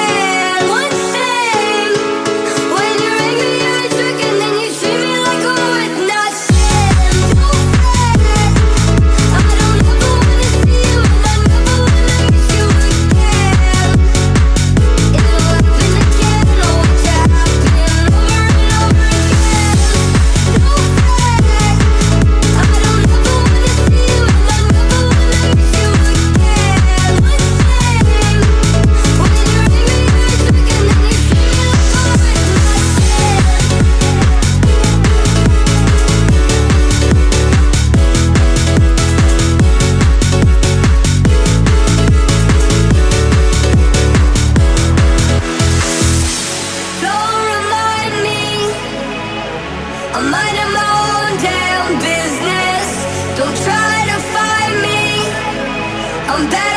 I'm minding my own damn business. Don't try to find me. I'm better.